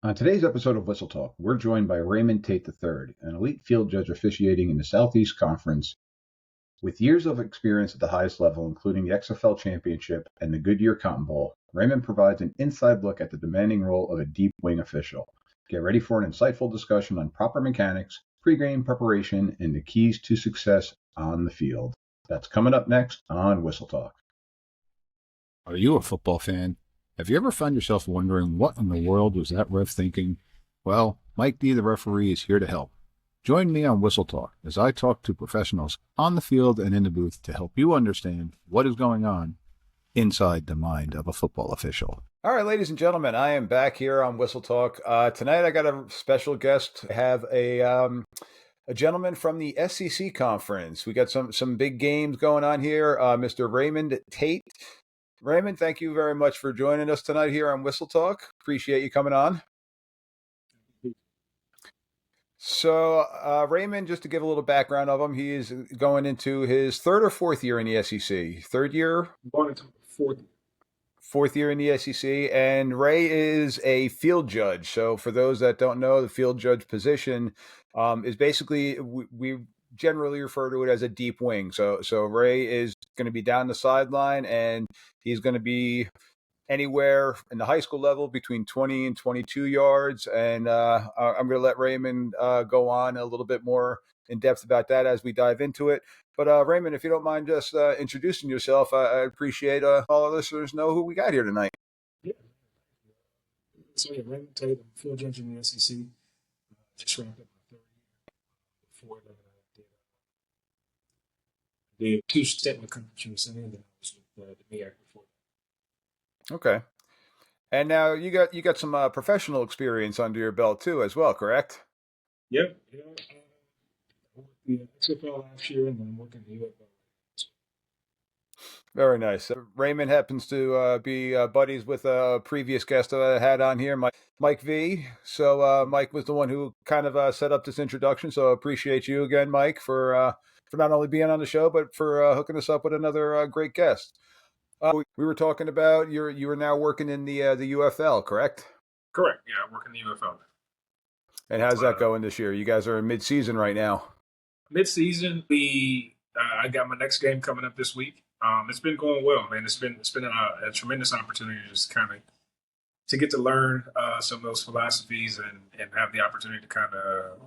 On today's episode of Whistle Talk, we're joined by Raymond Tate III, an elite field judge officiating in the Southeast Conference with years of experience at the highest level, including the XFL Championship and the Goodyear Cotton Bowl. Raymond provides an inside look at the demanding role of a deep wing official. Get ready for an insightful discussion on proper mechanics, pre-game preparation, and the keys to success on the field. That's coming up next on Whistle Talk. Are you a football fan? Have you ever found yourself wondering what in the world was that ref thinking? Well, Mike D, the referee, is here to help. Join me on Whistle Talk as I talk to professionals on the field and in the booth to help you understand what is going on inside the mind of a football official. All right, ladies and gentlemen, I am back here on Whistle Talk. Tonight I got a special guest. I have a gentleman from the SEC Conference. We got some big games going on here. Mr. Raymond Tate. Raymond, thank you very much for joining us tonight here on Whistle Talk. Appreciate you coming on. So, Raymond, just to give a little background of him, he is going into his third or fourth year in the SEC. Third year? Going into fourth. Fourth year in the SEC. And Ray is a field judge. So, for those that don't know, the field judge position is basically, we generally refer to it as a deep wing. So Ray is going to be down the sideline, and he's going to be anywhere in the high school level between 20 and 22 yards. And I'm going to let Raymond go on a little bit more in depth about that as we dive into it. But Raymond, if you don't mind just introducing yourself, I appreciate all our listeners know who we got here tonight. Yeah. So Raymond Tate, I'm field judge in the SEC. Just wrapped up my third year. Before that, I did two-step with Conference USA, and then I was with the MEAC before that. Okay. And now you got some professional experience under your belt too, as well, correct? Yep. Yeah. I worked the XFL last year, and then I'm working the UFL. Very nice. Raymond happens to be buddies with a previous guest that I had on here, Mike V. So Mike was the one who kind of set up this introduction. So I appreciate you again, Mike, for not only being on the show, but for hooking us up with another great guest. We were talking about you are now working in the UFL, correct? Correct. Yeah, I work in the UFL. And how's that going this year? You guys are in mid-season right now. Mid-season, I got my next game coming up this week. It's been going well, man. It's been a tremendous opportunity to just kind of to get to learn some of those philosophies and have the opportunity to kind of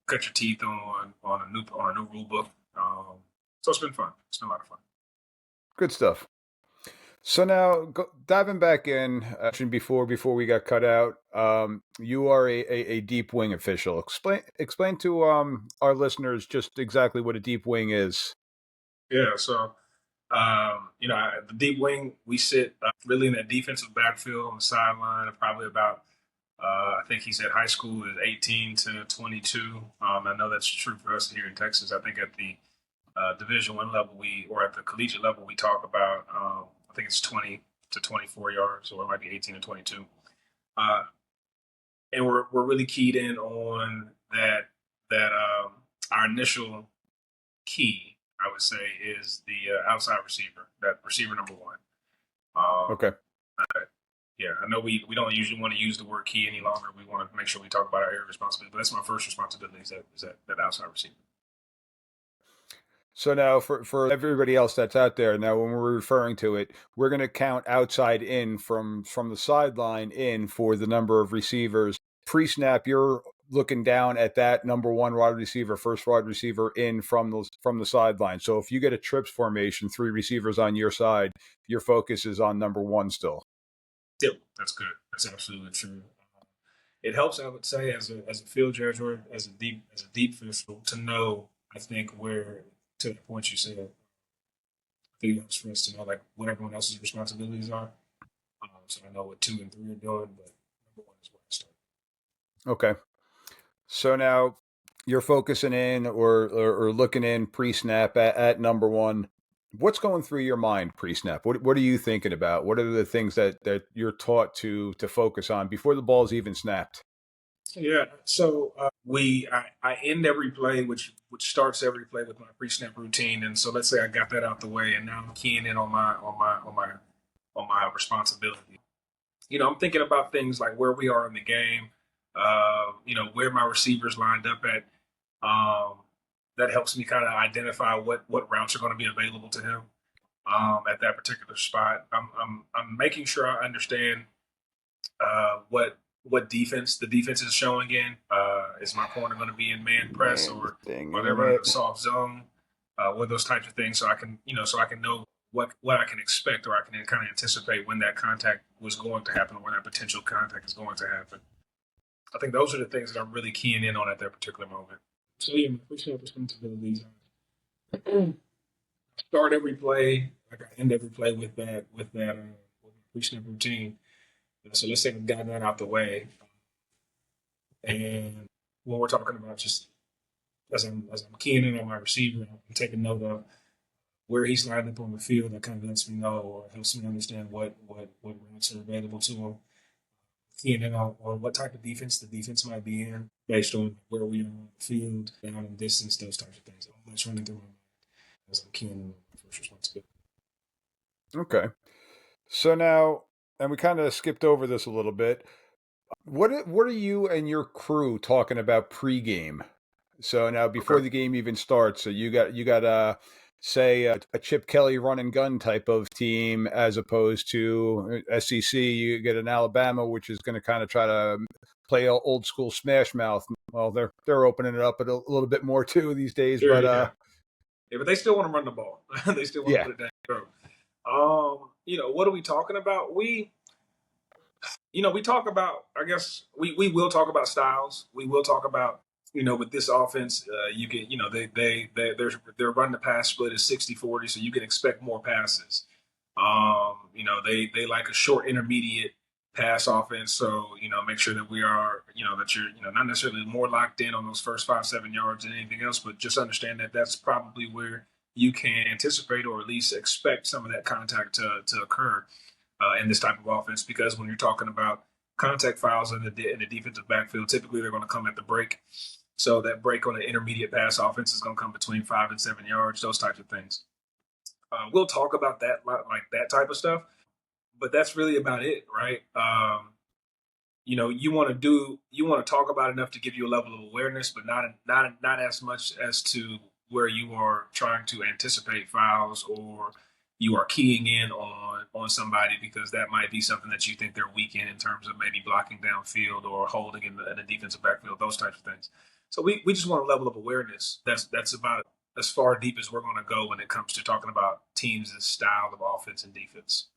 cut your teeth on a new rule book. So it's been fun. It's been a lot of fun. Good stuff. So now, diving back in, before we got cut out, you are a deep wing official. Explain to our listeners just exactly what a deep wing is. Yeah, so the deep wing, we sit really in that defensive backfield on the sideline of probably about, I think he said high school is 18 to 22. I know that's true for us here in Texas. I think at the Division I level, or at the collegiate level, we talk about, I think it's 20 to 24 yards, or it might be 18 to 22. And we're really keyed in on that our initial key, I would say, is the outside receiver, that receiver number one. Okay. Yeah, I know we don't usually want to use the word key any longer. We want to make sure we talk about our area of responsibility, but that's my first responsibility is that outside receiver. So now for everybody else that's out there, now when we're referring to it, we're going to count outside in from the sideline in for the number of receivers. Pre-snap, you're looking down at that number one wide receiver, first wide receiver in from the sideline. So if you get a trips formation, three receivers on your side, your focus is on number one still. Yep, that's good. That's absolutely true. It helps, I would say, as a field judge or as a deep official to know, I think, where, to the point you said, I think it helps for us to know like what everyone else's responsibilities are. So I know what 2 and 3 are doing, but number one is where I start. Okay. So now you're focusing in or looking in pre-snap at number one. What's going through your mind pre-snap? What are you thinking about? What are the things that you're taught to focus on before the ball's even snapped? Yeah, so I end every play, which starts every play with my pre-snap routine, and so let's say I got that out the way, and now I'm keying in on my responsibility. I'm thinking about things like where we are in the game, where my receivers lined up at. Um, that helps me kind of identify what routes are going to be available to him at that particular spot. I'm making sure I understand what defense the defense is showing in. Is my corner going to be in man press, Man, or thing, are they isn't running it? a soft zone? What those types of things, so I can know what I can expect, or I can kind of anticipate when that contact was going to happen, or when that potential contact is going to happen. I think those are the things that I'm really keying in on at that particular moment. So yeah, my personal responsibilities are start every play, like I end every play with my pre-snap routine. So let's say we've gotten that out the way, and when we're talking about just as I'm keying in on my receiver, I'm taking note of where he's lined up on the field. That kind of lets me know, or helps me understand what routes are available to him. Keying in on what type of defense the defense might be in, based on where we are on the field, down in distance, those types of things. All that's running through my mind as I'm keying in on my first responsibility. Okay. So now, and we kind of skipped over this a little bit. What are you and your crew talking about pregame? So now, before Okay. the game even starts, so you got say a Chip Kelly run and gun type of team, as opposed to SEC. You get an Alabama, which is going to kind of try to play old school smash mouth. Well, they're opening it up a little bit more too these days, Sure, but yeah. Yeah, but they still want to run the ball. They still want to yeah, put it down the throat. What are we talking about? We talk about, I guess we will talk about styles. We will talk about, with this offense, you can, they're running the pass split is 60-40, so you can expect more passes. They like a short intermediate pass offense. So, make sure that we are, that you're, not necessarily more locked in on those first 5-7 yards than anything else, but just understand that that's probably where you can anticipate, or at least expect some of that contact to occur in this type of offense, because when you're talking about contact fouls in the defensive backfield, typically they're going to come at the break. So that break on the intermediate pass offense is going to come between 5 and 7 yards, those types of things. We'll talk about that, like that type of stuff, but that's really about it, right? You want to talk about enough to give you a level of awareness, but not as much as to where you are trying to anticipate fouls, or you are keying in on somebody because that might be something that you think they're weak in terms of maybe blocking downfield or holding in the defensive backfield, those types of things. So we just want a level of awareness that's about as far deep as we're going to go when it comes to talking about teams' style of offense and defense.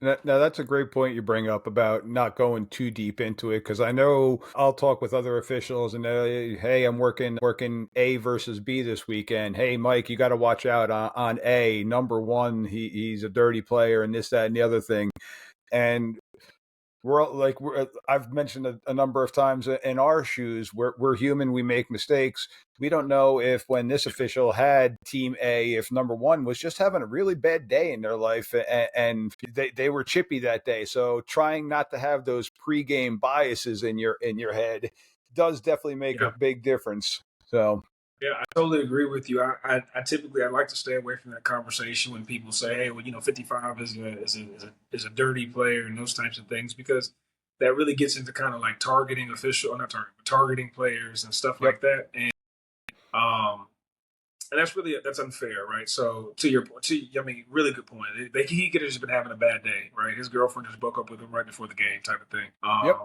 Now, that's a great point you bring up about not going too deep into it, because I know I'll talk with other officials and hey, I'm working A versus B this weekend. Hey, Mike, you got to watch out on A. Number one, he's a dirty player, and this, that, and the other thing. And I've mentioned a number of times, in our shoes, we're human, we make mistakes. We don't know if, when this official had team A, if number one was just having a really bad day in their life, and they were chippy that day. So trying not to have those pregame biases in your head does definitely make a Yeah. big difference. So Yeah, I totally agree with you. I like to stay away from that conversation when people say, "Hey, well, 55 is a dirty player," and those types of things, because that really gets into kind of like targeting official, or not targeting, but targeting players and stuff yep, like that, um, and that's unfair, right? So to your point, I mean, really good point. He could have just been having a bad day, right? His girlfriend just broke up with him right before the game, type of thing. yep,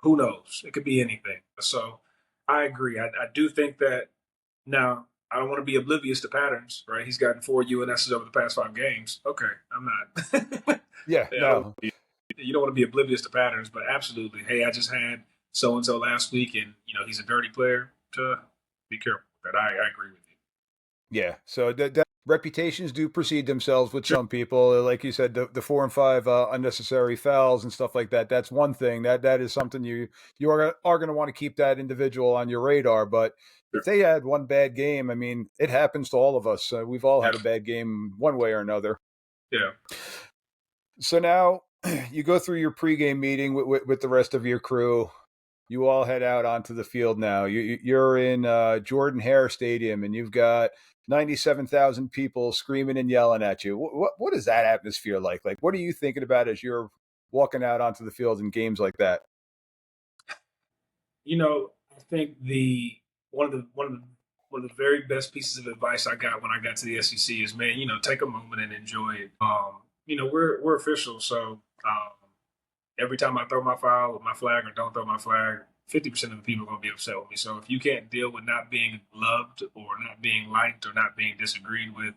Who knows? It could be anything. So I agree. I do think that. Now, I don't want to be oblivious to patterns, right? He's gotten 4 UNSs over the past 5 games. Okay, I'm not. yeah, Yeah, no. you don't want to be oblivious to patterns, but absolutely. Hey, I just had so and so last week, and he's a dirty player. To be careful with that. I agree with you. Yeah, so that reputations do precede themselves with Sure. some people. Like you said, the 4 and 5 unnecessary fouls and stuff like that. That's one thing. That is something you are going to want to keep that individual on your radar. But if Sure. they had one bad game, I mean, it happens to all of us. We've all Yeah. had a bad game one way or another. Yeah. So now you go through your pregame meeting with the rest of your crew. You all head out onto the field now. You're in Jordan Hare Stadium, and you've got 97,000 people screaming and yelling at you. What is that atmosphere like? Like, what are you thinking about as you're walking out onto the field in games like that? I think one of the very best pieces of advice I got when I got to the SEC is, man, take a moment and enjoy it. We're officials, so every time I throw my foul with my flag or don't throw my flag, 50% of the people are going to be upset with me. So if you can't deal with not being loved or not being liked or not being disagreed with,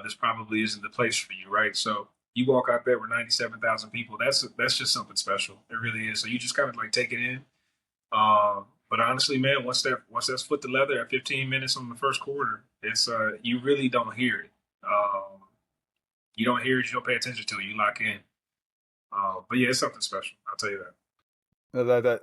this probably isn't the place for you, right? So you walk out there with 97,000 people. That's just something special. It really is. So you just kind of like take it in. But honestly, man, once that's foot to leather at 15 minutes on the first quarter, it's you really don't hear it. You don't hear it. You don't pay attention to it. You lock in. But yeah, it's something special. I'll tell you that.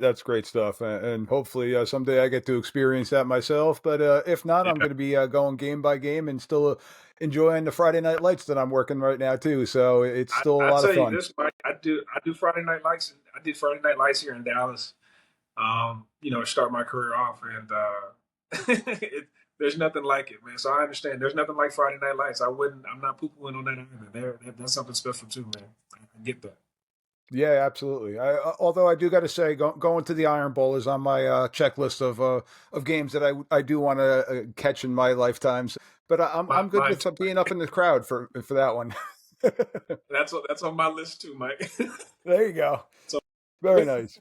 That's great stuff, and hopefully someday I get to experience that myself. But if not, I'm going to be going game by game and still enjoying the Friday Night Lights that I'm working right now too. So it's still a lot of fun. I tell you this, Mike. I do Friday Night Lights. I did Friday Night Lights here in Dallas. Start my career off, and there's nothing like it, man. So I understand. There's nothing like Friday Night Lights. I'm not poo-pooing on that either. That's something special too, man. I get that. Yeah, absolutely. Although I do got to say, going to the Iron Bowl is on my checklist of games that I do want to catch in my lifetimes. But I'm good with being up in the crowd for that one. That's on my list too, Mike. There you go. Very nice.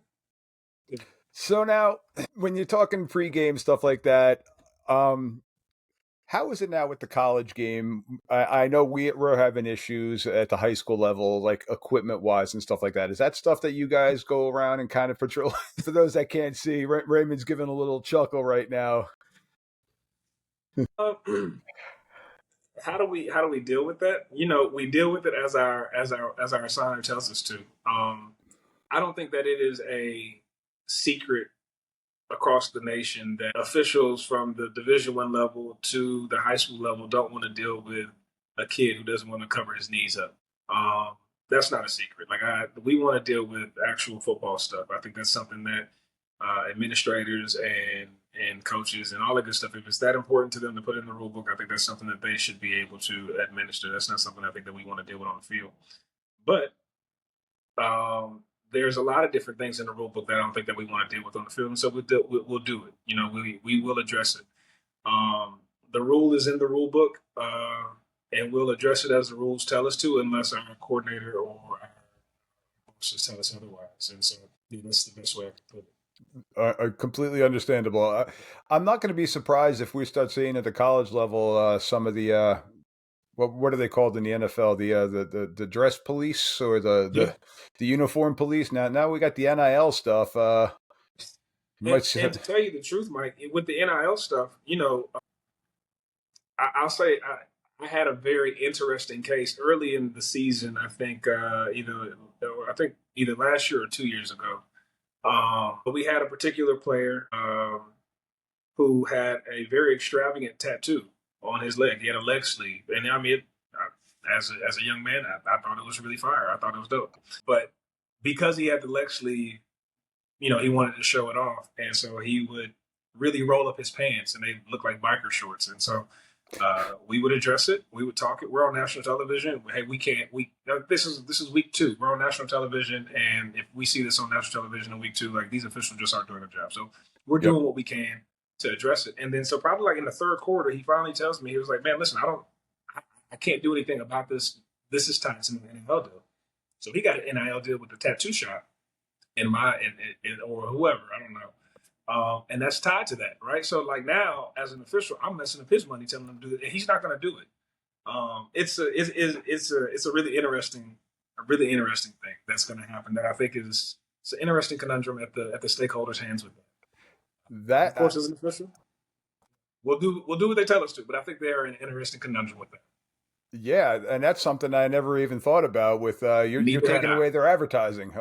So now, when you're talking pregame stuff like that, how is it now with the college game? I know we're having issues at the high school level, like equipment-wise and stuff like that. Is that stuff that you guys go around and kind of patrol? For those that can't see, Raymond's giving a little chuckle right now. How do we deal with that? We deal with it as our assigner tells us to. I don't think that it is a secret across the nation that officials from the Division I level to the high school level don't want to deal with a kid who doesn't want to cover his knees up. That's not a secret. We want to deal with actual football stuff. I think that's something that administrators and coaches and all that good stuff, if it's that important to them to put in the rule book, I think that's something that they should be able to administer. That's not something I think that we want to deal with on the field. But there's a lot of different things in the rule book that I don't think that we want to deal with on the field, and so we'll do it. We will address it. The rule is in the rule book, and we'll address it as the rules tell us to, unless our coordinator or our bosses tell us otherwise. And so that's the best way I can put it. Completely understandable. I'm not going to be surprised if we start seeing at the college level some of the what are they called in the NFL? The dress police or the uniform police. Now we got the NIL stuff. And to tell you the truth, Mike, with the NIL stuff, I'll say I had a very interesting case early in the season. I think either last year or 2 years ago. But we had a particular player who had a very extravagant tattoo on his leg. He had a leg sleeve. And I mean, as a young man, I thought it was really fire. I thought it was dope. But because he had the leg sleeve, he wanted to show it off. And so he would really roll up his pants and they look like biker shorts. And so we would address it. We would talk it. We're on national television. Hey, this is week 2. We're on national television. And if we see this on national television in week 2, like, these officials just aren't doing their job. So we're doing what we can to address it. And then so probably like in the third quarter, he finally tells me, he was like, man, listen, I can't do anything about this. This is tied to an NIL deal. So he got an NIL deal with the tattoo shop or whoever, I don't know. And that's tied to that, right? So like now, as an official, I'm messing up his money, telling him to do it, and he's not going to do it. It's a really interesting thing that's going to happen. That I think it's an interesting conundrum at the stakeholders' hands with that. That, of course, as an official, we'll do what they tell us to. But I think they are an interesting conundrum with that. Yeah, and that's something I never even thought about. With you're taking away their advertising.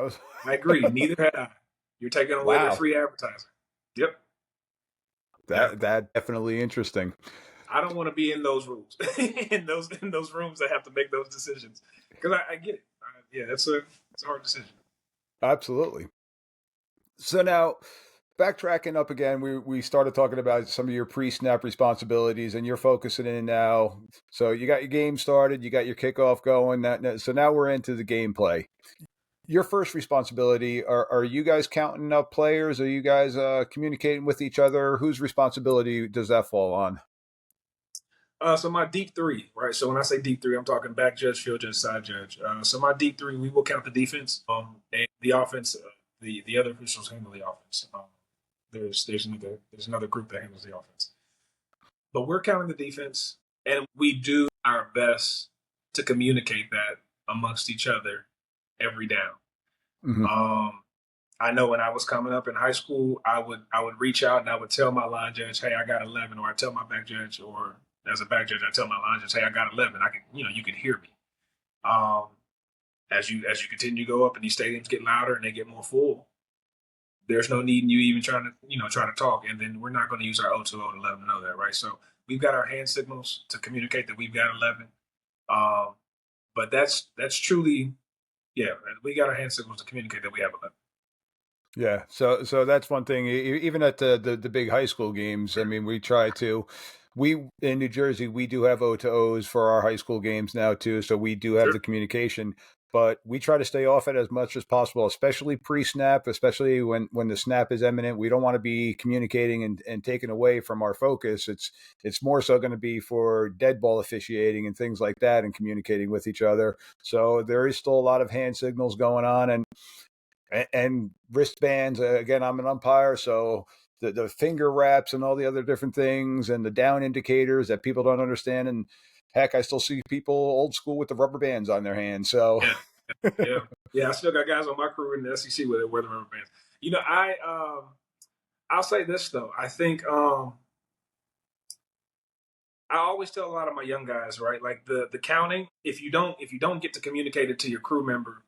I agree. Neither had I. You're taking away their free advertising. Yep. That definitely interesting. I don't want to be in those rooms, in those rooms that have to make those decisions, because I get it. It's a hard decision. Absolutely. So now, backtracking up again, we started talking about some of your pre-snap responsibilities, and you're focusing in now. So you got your game started, you got your kickoff going. So now we're into the gameplay. your first responsibility, are you guys counting up players? Are you guys communicating with each other? Whose responsibility does that fall on? So my deep three, right? So when I say deep three, I'm talking back judge, field judge, side judge. So my deep three, we will count the defense, and the offense. The other officials handle the offense. There's another group that handles the offense, but we're counting the defense, and we do our best to communicate that amongst each other every down. Mm-hmm. I know when I was coming up in high school, I would reach out and I would tell my line judge, "Hey, I got 11," or I tell my back judge, or as a back judge, I tell my line judge, "Hey, I got 11." I can, you can hear me. Um, as you continue to go up and these stadiums get louder and they get more full, there's no need in you even trying to talk. And then we're not going to use our O2O to let them know that, right? So we've got our hand signals to communicate that we've got 11. But that's truly, yeah, we got our hand signals to communicate that we have 11. Yeah, so that's one thing. Even at the big high school games, I mean, we try to. We in New Jersey, we do have O2Os for our high school games now too, so we do have Sure. the communication. But we try to stay off it as much as possible, especially pre-snap, especially when the snap is imminent. We don't want to be communicating and taken away from our focus. It's more so going to be for dead ball officiating and things like that, and communicating with each other. So there is still a lot of hand signals going on, and wristbands. Again, I'm an umpire, so the finger wraps and all the other different things and the down indicators that people don't understand. And heck, I still see people old school with the rubber bands on their hands. So Yeah. I still got guys on my crew in the SEC with wear the rubber bands. I'll say this though. I think I always tell a lot of my young guys, right? Like the counting. If you don't get to communicate it to your crew member,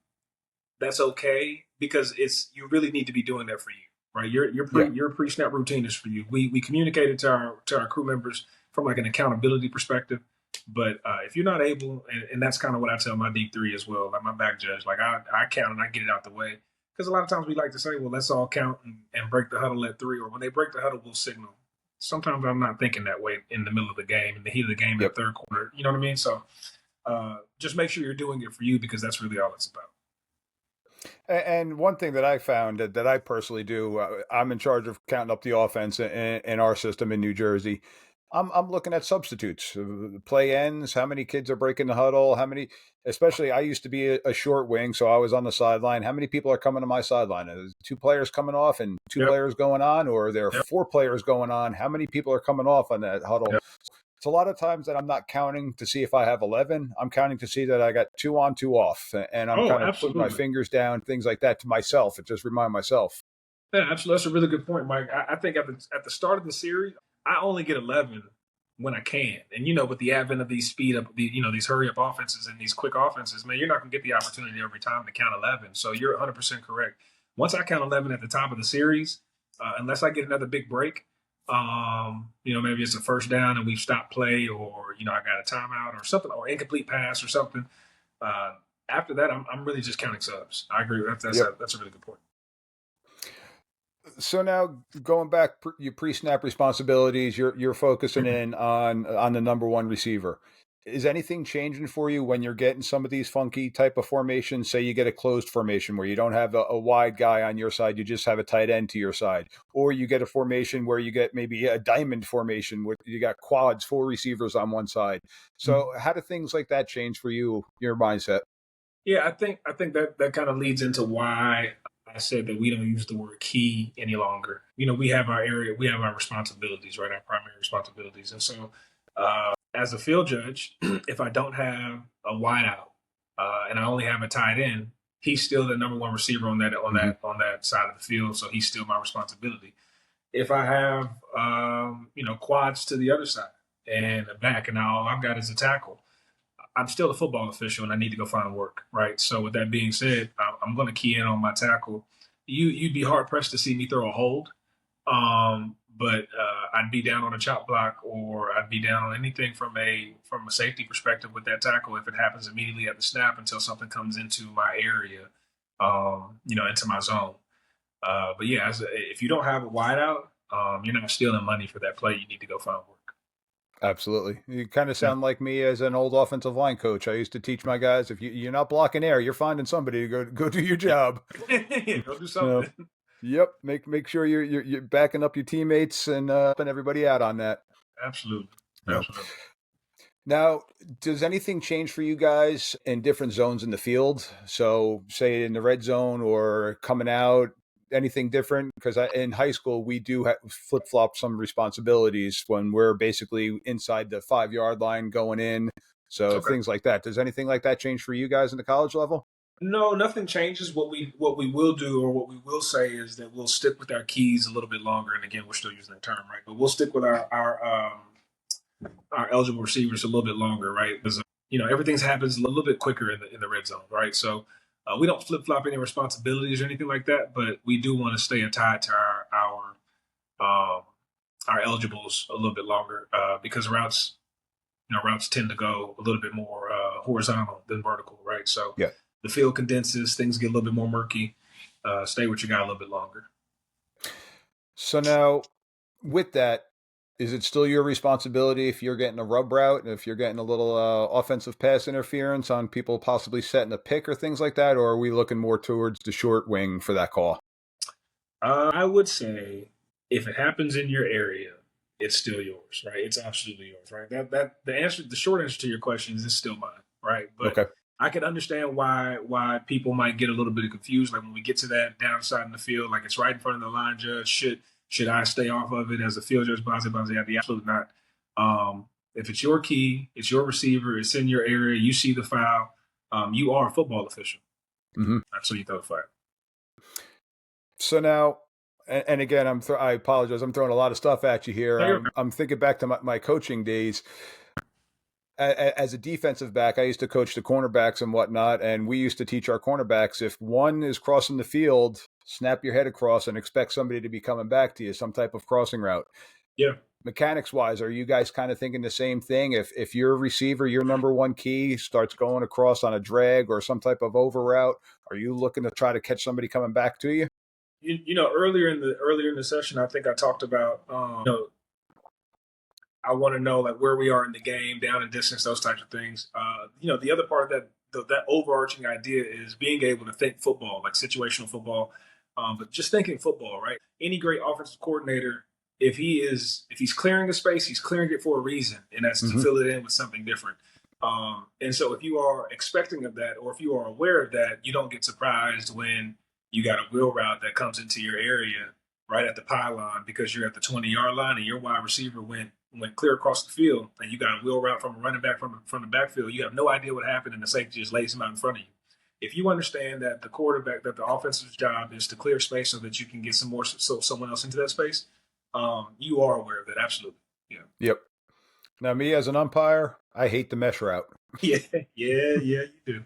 that's okay, because you really need to be doing that for you, right? Your pre-snap routine is for you. We communicate it to our crew members from like an accountability perspective, but if you're not able, and that's kind of what I tell my deep three as well, like my back judge, like I count and I get it out the way, because a lot of times we like to say, well, let's all count and break the huddle at 3, or when they break the huddle, we'll signal. Sometimes I'm not thinking that way in the middle of the game, in the heat of the game, in the third quarter. You know what I mean? So just make sure you're doing it for you, because that's really all it's about. And one thing that I found that I personally do, I'm in charge of counting up the offense in our system in New Jersey. I'm looking at substitutes. Play ends. How many kids are breaking the huddle? How many? Especially, I used to be a short wing, so I was on the sideline. How many people are coming to my sideline? Is 2 players coming off and 2 players going on, or are there 4 players going on? How many people are coming off on that huddle? It's a lot of times that I'm not counting to see if I have 11. I'm counting to see that I got 2 on, 2 off, and I'm kind of putting my fingers down, things like that to myself. It just remind myself. Yeah, absolutely. That's a really good point, Mike. I think at the start of the series, I only get 11 when I can. And, with the advent of these speed up, these hurry up offenses and these quick offenses, man, you're not going to get the opportunity every time to count 11. So you're 100% correct. Once I count 11 at the top of the series, unless I get another big break, maybe it's a first down and we've stopped play, or, I got a timeout or something, or incomplete pass or something. After that, I'm really just counting subs. I agree. That's a really good point. So now going back, your pre-snap responsibilities, you're focusing in on the number one receiver. Is anything changing for you when you're getting some of these funky type of formations? Say you get a closed formation where you don't have a wide guy on your side, you just have a tight end to your side, or you get a formation where you get maybe a diamond formation where you got quads, 4 receivers on one side. So how do things like that change for you, your mindset? Yeah, I think that kind of leads into why I said that we don't use the word key any longer. We have our area, we have our responsibilities, right? Our primary responsibilities. And so as a field judge, if I don't have a wideout and I only have a tight end, he's still the number one receiver on that side of the field. So he's still my responsibility. If I have quads to the other side and a back, and all I've got is a tackle, I'm still a football official and I need to go find work, right? So with that being said, I'm going to key in on my tackle. You'd be hard pressed to see me throw a hold, but I'd be down on a chop block, or I'd be down on anything from a safety perspective with that tackle if it happens immediately at the snap until something comes into my area, into my zone. But yeah, if you don't have a wideout, you're not stealing money for that play. You need to go find work. Absolutely. You kind of sound like me as an old offensive line coach. I used to teach my guys, if you're not blocking air, you're finding somebody to go do your job. Yeah, go do So, something. yep, make sure you're backing up your teammates and helping everybody out on that. Absolutely. So, Absolutely. now, does anything change for you guys in different zones in the field? So, say in the red zone or coming out, anything different? Because in high school, we do flip flop some responsibilities when we're basically inside the 5 yard line going in. So, Okay. things like that. Does anything like that change for you guys in the college level? No, nothing changes. What we will do, or what we will say, is that we'll stick with our keys a little bit longer. And again, we're still using that term, right? But we'll stick with our eligible receivers a little bit longer, right? Because everything happens a little bit quicker in the red zone, right? So we don't flip flop any responsibilities or anything like that, but we do want to stay tied to um, our eligibles a little bit longer because routes tend to go a little bit more horizontal than vertical, right? So Yeah. the field condenses, things get a little bit more murky. Stay with your guy a little bit longer. So now, with that, is it still your responsibility if you're getting a rub route, if you're getting a little offensive pass interference on people possibly setting a pick or things like that, or are we looking more towards the short wing for that call? I would say if it happens in your area, it's still yours, right? It's absolutely yours, right? The short answer to your question is it's still mine, right? But Okay. I can understand why people might get a little bit confused. Like when we get to that downside in the field, like it's right in front of the line judge. Should I stay off of it as a field judge? Absolutely not. If it's your key, it's your receiver, it's in your area, you see the foul, you are a football official. Mm-hmm. So you throw the flag. So now, and again, I apologize. I'm throwing a lot of stuff at you here. No, you're okay. I'm thinking back to my coaching days. As a defensive back, I used to coach the cornerbacks and whatnot, and we used to teach our cornerbacks, if one is crossing the field, snap your head across and expect somebody to be coming back to you, some type of crossing route. Yeah. Mechanics wise, are you guys kind of thinking the same thing? If your receiver, your number one key, starts going across on a drag or some type of over route, are you looking to try to catch somebody coming back to you? Earlier in the session, I think I talked about I want to know like where we are in the game, down and distance, those types of things. The other part of that overarching idea is being able to think football, like situational football, but just thinking football, right? Any great offensive coordinator, if he's clearing a space, he's clearing it for a reason, and that's to fill it in with something different. And so if you are expecting of that, or if you are aware of that, you don't get surprised when you got a wheel route that comes into your area right at the pylon because you're at the 20-yard line and your wide receiver went clear across the field and you got a wheel route from a running back from the backfield. You have no idea what happened and the safety just lays him out in front of you. If you understand that the offensive job is to clear space so that you can get someone else into that space, you are aware of that. Absolutely. Yeah. Yep. Now, me as an umpire, I hate the mesh route. Yeah, you do.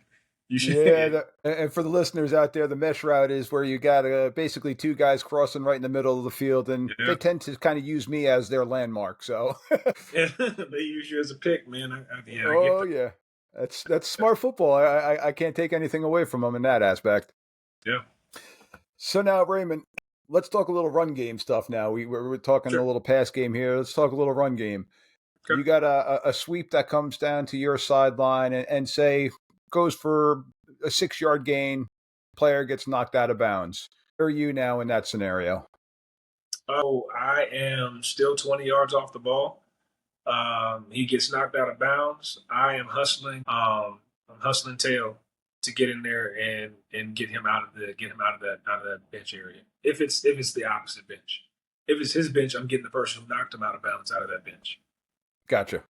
You should. Yeah, and for the listeners out there, the mesh route is where you got basically two guys crossing right in the middle of the field, and they tend to kind of use me as their landmark. So yeah, they use you as a pick, man. I oh yeah, that's smart football. I can't take anything away from them in that aspect. Yeah. So now, Raymond, let's talk a little run game stuff. Now we're talking a little pass game here. Let's talk a little run game. Okay. You got a sweep that comes down to your sideline and say goes for a 6 yard gain, player gets knocked out of bounds. Where are you now in that scenario? Oh, I am still 20 yards off the ball. He gets knocked out of bounds. I am hustling. I'm hustling tail to get in there and get him out of that bench area. If it's the opposite bench, if it's his bench, I'm getting the person who knocked him out of bounds out of that bench. Gotcha.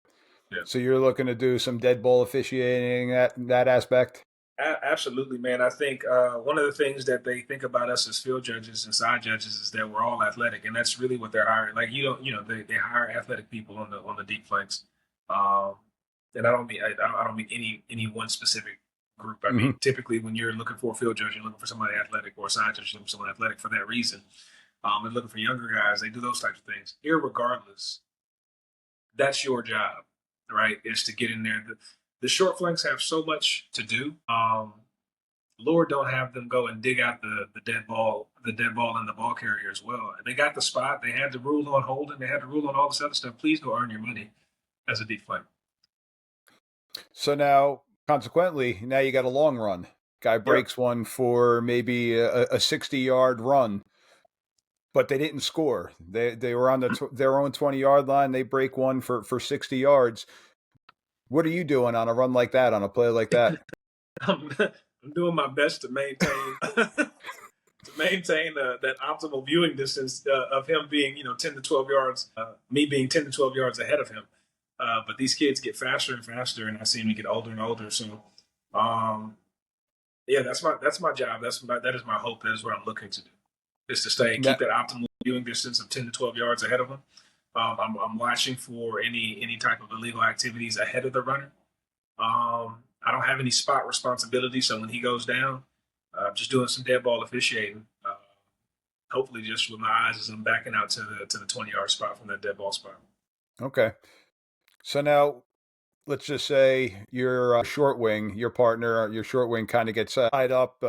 Yeah. So you're looking to do some dead ball officiating that aspect? Absolutely, man. I think one of the things that they think about us as field judges and side judges is that we're all athletic, and that's really what they're hiring. Like they hire athletic people on the deep flanks, and I don't mean any one specific group. I mean typically when you're looking for a field judge, you're looking for somebody athletic, or a side judge, you're looking for someone athletic for that reason. And looking for younger guys, they do those types of things. Irregardless, that's your job, right? Is to get in there. The short flanks have so much to do. Lord, don't have them go and dig out the dead ball and the ball carrier as well. They got the spot. They had the rule on holding. They had the rule on all this other stuff. Please go earn your money. as a deep flank. So now, consequently, now you got a long run. Guy breaks one for maybe a 60-yard run, but they didn't score. They were on their own 20-yard line. They break one for 60 yards. What are you doing on a run like that, on a play like that? I'm doing my best to maintain that optimal viewing distance of him being 10 to 12 yards, me being 10 to 12 yards ahead of him. But these kids get faster and faster, and I see them get older and older. So, yeah, that's my job. That is my hope. That is what I'm looking to do, is to keep that optimal viewing distance of 10 to 12 yards ahead of them. I'm watching for any type of illegal activities ahead of the runner. I don't have any spot responsibility, so when he goes down, just doing some dead ball officiating. Hopefully, just with my eyes as I'm backing out to the 20-yard spot from that dead ball spot. Okay. So now, let's just say your short wing, your partner, your short wing kind of gets tied up,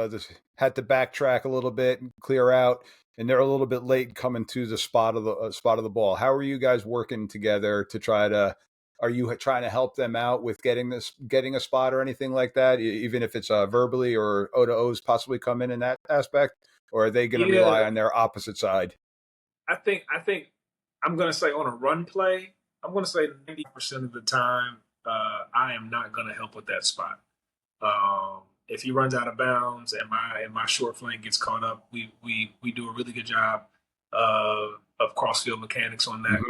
had to backtrack a little bit and clear out, and they're a little bit late coming to the spot of the ball. How are you guys working together to try to? Are you trying to help them out with getting a spot or anything like that, even if it's verbally or O to O's possibly come in that aspect, or are they going to rely on their opposite side? I think I'm going to say on a run play, I'm going to say 90% of the time, I am not going to help with that spot. If he runs out of bounds and my short flank gets caught up, we do a really good job of cross-field mechanics on that,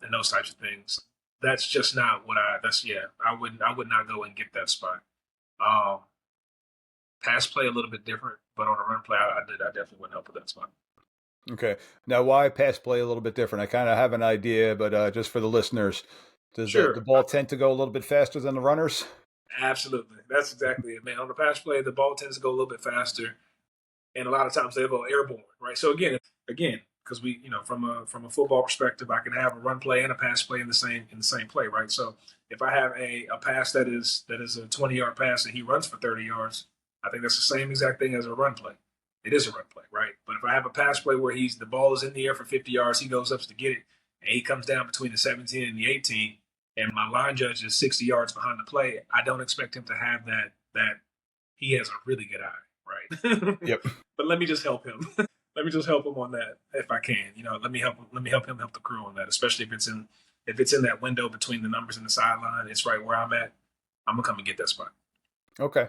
and those types of things. That's just not what I would not go and get that spot. Pass play a little bit different, but on a run play, I definitely wouldn't help with that spot. Okay. Now, why pass play a little bit different? I kind of have an idea, but just for the listeners, does the ball tend to go a little bit faster than the runners? Absolutely. That's exactly it, man. On the pass play, the ball tends to go a little bit faster, and a lot of times they go airborne, right? So again, because we, from a football perspective, I can have a run play and a pass play in the same play, right? So if I have a pass that is a 20-yard pass and he runs for 30 yards, I think that's the same exact thing as a run play. It is a run play, right? But if I have a pass play where the ball is in the air for 50 yards, he goes up to get it, and he comes down between the 17 and the 18, and my line judge is 60 yards behind the play, I don't expect him to have that he has a really good eye, right? Yep. But let me just help him. Let me just help him on that if I can. Let me help him help the crew on that, especially if it's in that window between the numbers and the sideline. It's right where I'm at. I'm gonna come and get that spot. Okay.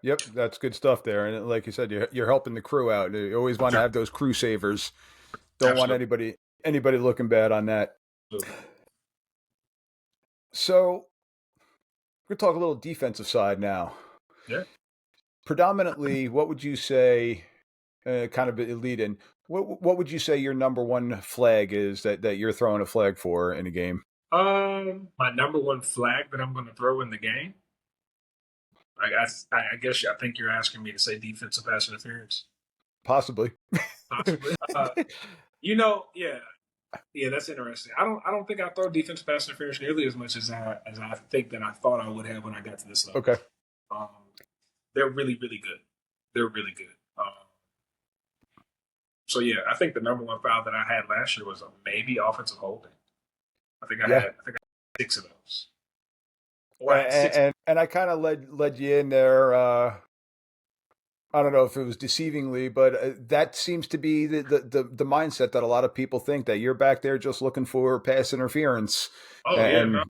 Yep, that's good stuff there. And like you said, you're helping the crew out. You always want to have those crew savers. Don't want anybody looking bad on that. Absolutely. So we're going to talk a little defensive side now. Yeah. Predominantly, what would you say, kind of a lead in, what would you say your number one flag is that you're throwing a flag for in a game? My number one flag that I'm going to throw in the game? I guess I think you're asking me to say defensive pass interference. Possibly. Yeah, that's interesting. I don't think I throw defensive pass interference nearly as much as I think that I thought I would have when I got to this level. Okay. They're really, really good. They're really good. So yeah, I think the number one foul that I had last year was maybe offensive holding. I think I had 6 of those. And I kind of led you in there. I don't know if it was deceivingly, but that seems to be the mindset that a lot of people think, that you're back there just looking for pass interference. Oh, no.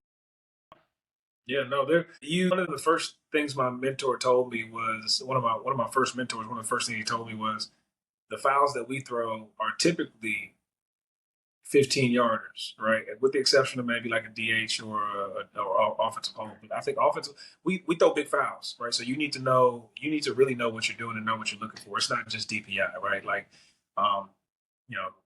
One of the first things my mentor told me was one of my first mentors. One of the first things he told me was the fouls that we throw are typically 15-yarders, right? With the exception of maybe like a DH or offensive hold. But I think we throw big fouls, right? So you need to really know what you're doing and know what you're looking for. It's not just DPI, right? Like,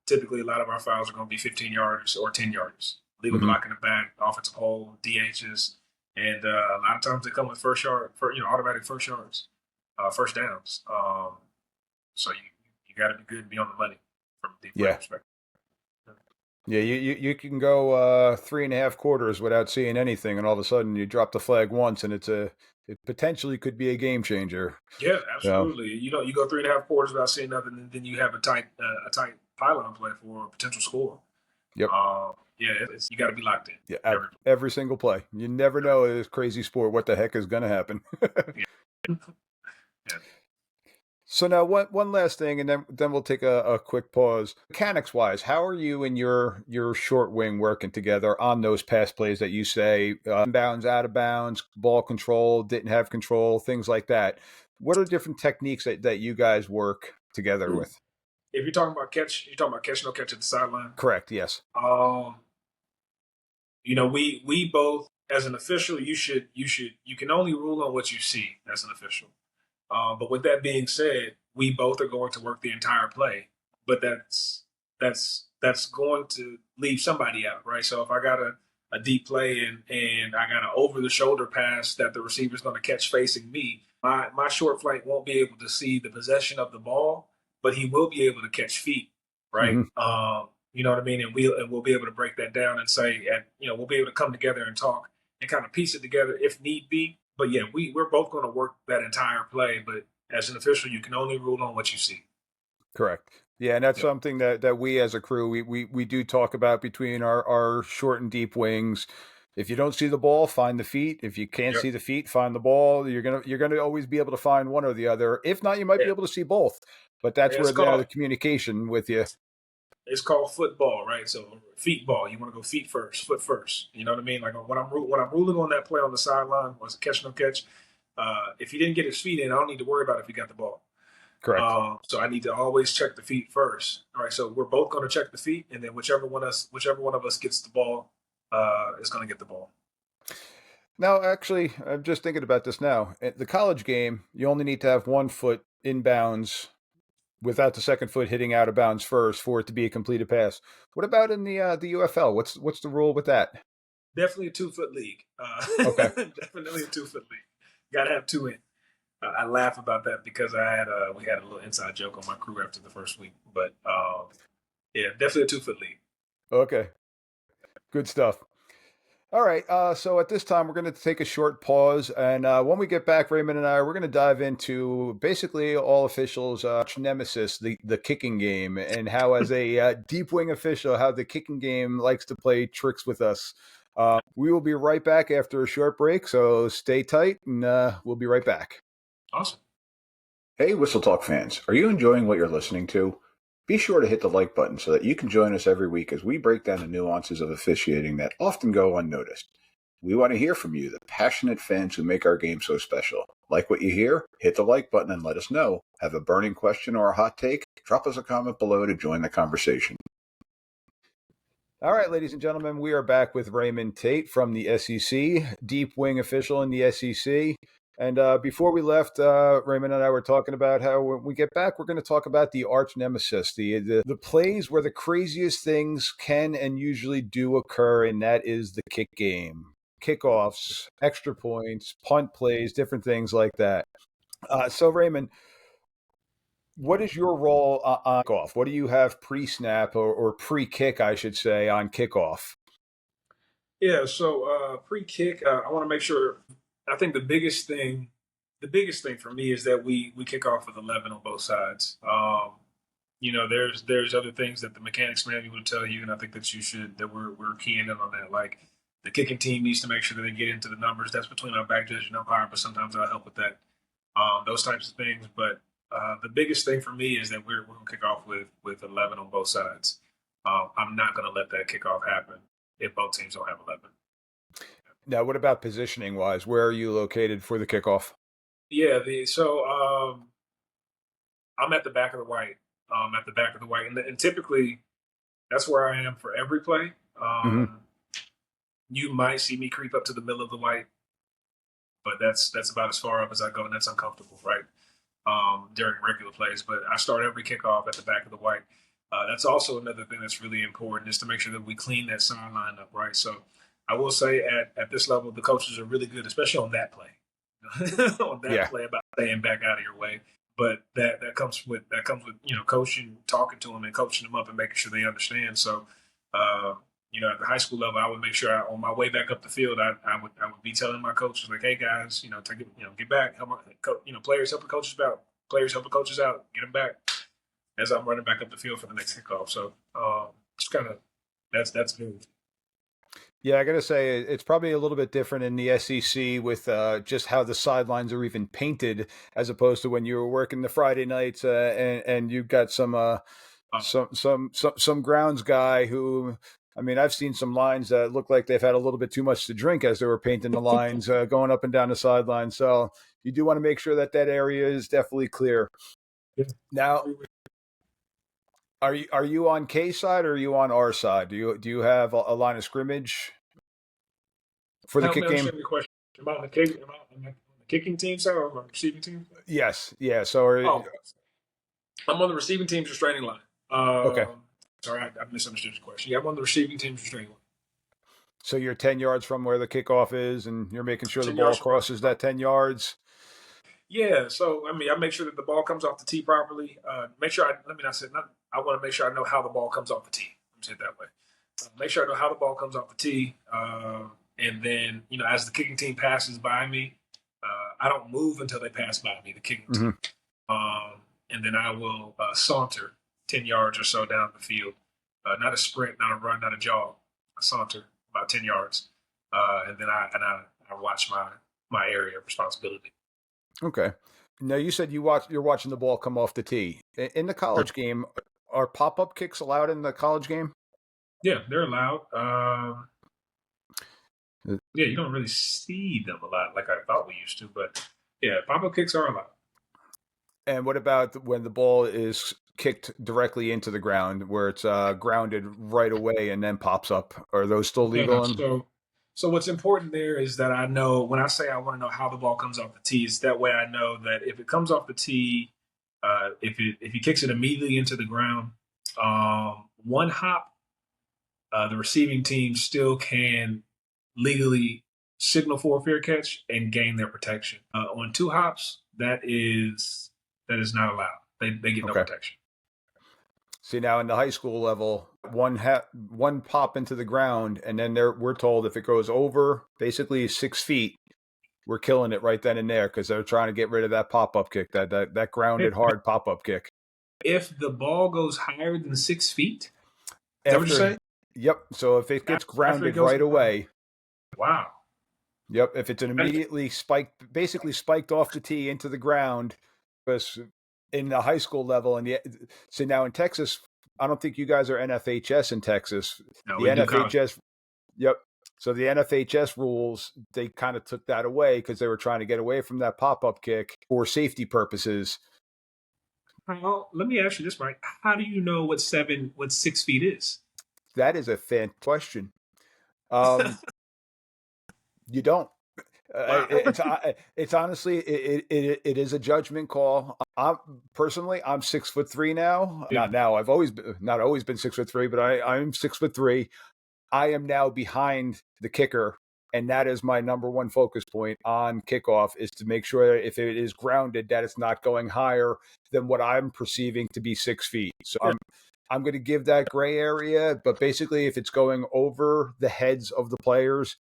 typically a lot of our fouls are going to be 15-yarders or 10-yarders. Legal block in the back, offensive hold, DHs, and a lot of times they come with automatic first yards, first downs. So you got to be good and be on the money from a DPI perspective. Yeah, you can go 3.5 quarters without seeing anything, and all of a sudden you drop the flag once, and it potentially could be a game changer. Yeah, absolutely. You go 3.5 quarters without seeing nothing, and then you have a tight pylon play for a potential score. Yep. you got to be locked in. Yeah, every single play. You never know in this crazy sport what the heck is going to happen. Yeah. So now one last thing, and then we'll take a quick pause. Mechanics wise, how are you and your short wing working together on those pass plays that you say inbounds, out of bounds, ball control, didn't have control, things like that? What are different techniques that you guys work together with? If you're talking about catch, you're talking about catch, no catch at the sideline. Correct. Yes. We both, as an official, you can only rule on what you see as an official. But with that being said, we both are going to work the entire play, but that's going to leave somebody out, right? So if I got a deep play and I got an over the shoulder pass that the receiver's going to catch facing me, my short flank won't be able to see the possession of the ball, but he will be able to catch feet, right? Mm-hmm. You know what I mean? And we'll be able to break that down and say, we'll be able to come together and talk and kind of piece it together if need be. But yeah, we're both going to work that entire play. But as an official, you can only rule on what you see. Correct. Yeah, and that's something that we as a crew we do talk about between our short and deep wings. If you don't see the ball, find the feet. If you can't see the feet, find the ball. You're gonna always be able to find one or the other. If not, you might be able to see both. But that's where the communication with you. It's called football, right? So feet ball. You want to go feet first, foot first. You know what I mean? Like when I'm ruling on that play on the sideline, was a catch no catch. If he didn't get his feet in, I don't need to worry about if he got the ball. Correct. So I need to always check the feet first. All right. So we're both going to check the feet, and then whichever one of us gets the ball is going to get the ball. Now, actually, I'm just thinking about this now. At the college game, you only need to have 1 foot inbounds without the second foot hitting out of bounds first for it to be a completed pass. What about in the UFL? What's the rule with that? Definitely a 2 foot league. Okay. Definitely a 2 foot league. Got to have 2 in. I laugh about that because we had a little inside joke on my crew after the first week. But yeah, definitely a 2 foot league. Okay. Good stuff. All right. So at this time, we're going to take a short pause. And when we get back, Raymond and we're going to dive into basically all officials' nemesis, the kicking game, and how, as a deep wing official, how the kicking game likes to play tricks with us. We will be right back after a short break. So stay tight, and we'll be right back. Awesome. Hey, Whistle Talk fans. Are you enjoying what you're listening to? Be sure to hit the like button so that you can join us every week as we break down the nuances of officiating that often go unnoticed. We want to hear from you, the passionate fans who make our game so special. Like what you hear? Hit the like button and let us know. Have a burning question or a hot take? Drop us a comment below to join the conversation. All right, ladies and gentlemen, we are back with Raymond Tate from the SEC, deep wing official in the SEC. And before we left, Raymond and I were talking about how when we get back, we're going to talk about the arch nemesis, the plays where the craziest things can and usually do occur, and that is the kick game. Kickoffs, extra points, punt plays, different things like that. So, Raymond, what is your role on kickoff? What do you have pre-snap or pre-kick, I should say, on kickoff? Yeah, so pre-kick, I want to make sure. I think the biggest thing for me is that we kick off with 11 on both sides. There's other things that the mechanics manual will tell you, and I think that we're keying in on that. Like the kicking team needs to make sure that they get into the numbers. That's between our back judge and umpire, but sometimes I'll help with that. Those types of things. But the biggest thing for me is that we're going to kick off with 11 on both sides. I'm not going to let that kickoff happen if both teams don't have 11. Now, what about positioning wise? Where are you located for the kickoff? Yeah, I'm at the back of the white. And typically that's where I am for every play. You might see me creep up to the middle of the white, but that's about as far up as I go, and that's uncomfortable, right? During regular plays, but I start every kickoff at the back of the white. That's also another thing that's really important, is to make sure that we clean that sideline up, right? So I will say at this level, the coaches are really good, especially on that play. Play about staying back out of your way. But that comes with coaching, talking to them and coaching them up and making sure they understand. So at the high school level, I would make sure on my way back up the field, I would be telling my coaches, like, hey guys, get back, help players help the coaches out, get them back as I'm running back up the field for the next kickoff. So it's kind of that's good. Yeah, I got to say, it's probably a little bit different in the SEC with just how the sidelines are even painted, as opposed to when you were working the Friday nights and you got Um, some grounds guy who, I mean, I've seen some lines that look like they've had a little bit too much to drink as they were painting the lines going up and down the sideline. So you do want to make sure that that area is definitely clear. yeah. Now, are you on K side or are you on R side? Do you have a line of scrimmage for the Help kick me game? understand your question. Am I on the kicking team side or on the receiving team? Yes, yeah. So, Oh, I'm on the receiving team's restraining line. okay. Sorry, I misunderstood your question. Yeah, I'm on the receiving team's restraining line. So you're 10 yards from where the kickoff is, and you're making sure the 10 ball yards from where. crosses that 10 yards. Yeah, so I mean, I make sure that the ball comes off the tee properly. Make sure I want to make sure I know how the ball comes off the tee. Let me say it that way. Make sure I know how the ball comes off the tee, and then as the kicking team passes by me, I don't move until they pass by me, the kicking Mm-hmm. team, and then I will saunter 10 yards or so down the field. Not a sprint, not a run, not a jog. A saunter about 10 yards, and then I watch my area of responsibility. Okay. Now you said you're watching the ball come off the tee. In the college game, are pop-up kicks allowed in the college game? Yeah, they're allowed. Uh, Yeah, you don't really see them a lot like I thought we used to, but yeah, pop-up kicks are allowed. And what about when the ball is kicked directly into the ground, where it's grounded right away and then pops up? Are those still Yeah, legal? so what's important there is that I know when I say I want to know how the ball comes off the tee, it's that way I know that if it comes off the tee, if he kicks it immediately into the ground, one hop, the receiving team still can legally signal for a fair catch and gain their protection. On two hops, that is not allowed. They get no Okay. protection. See, now in the high school level, one pop into the ground, and then we're told if it goes over basically 6 feet, we're killing it right then and there because they're trying to get rid of that pop-up kick, that grounded hard pop-up kick. If the ball goes higher than 6 feet, is that what you're saying? Yep. So if it gets After it grounded goes, right away, wow. yep. If it's an immediately basically spiked off the tee into the ground, because in the high school level, so now in Texas, I don't think you guys are NFHS in Texas. No, The we do college. NFHS, yep. So the NFHS rules, they kind of took that away because they were trying to get away from that pop-up kick for safety purposes. Well, let me ask you this, Mike. How do you know what 6 feet is? That is a fan question. You don't. Wow. It's honestly it is a judgment call. I'm 6'3" now. Yeah. Not now. I've not always been 6'3", but I'm 6'3". I am now behind the kicker, and that is my number one focus point on kickoff is to make sure that if it is grounded, that it's not going higher than what I'm perceiving to be 6 feet. So I'm going to give that gray area, but basically, if it's going over the heads of the players.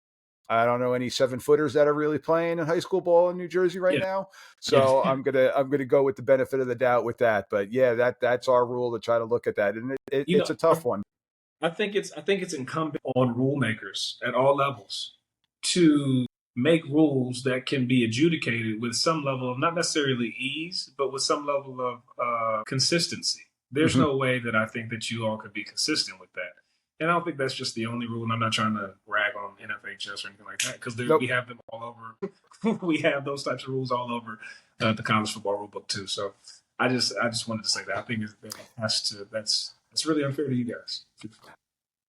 I don't know any 7-footers that are really playing in high school ball in New Jersey right now. So I'm gonna go with the benefit of the doubt with that. But yeah, that's our rule to try to look at that, and it's a tough one. I think it's incumbent on rule makers at all levels to make rules that can be adjudicated with some level of not necessarily ease, but with some level of consistency. There's no way that I think that you all could be consistent with that. And I don't think that's just the only rule. And I'm not trying to rag on NFHS or anything like that because we have them all over. We have those types of rules all over the college football rule book too. So I just wanted to say that I think that's really unfair to you guys.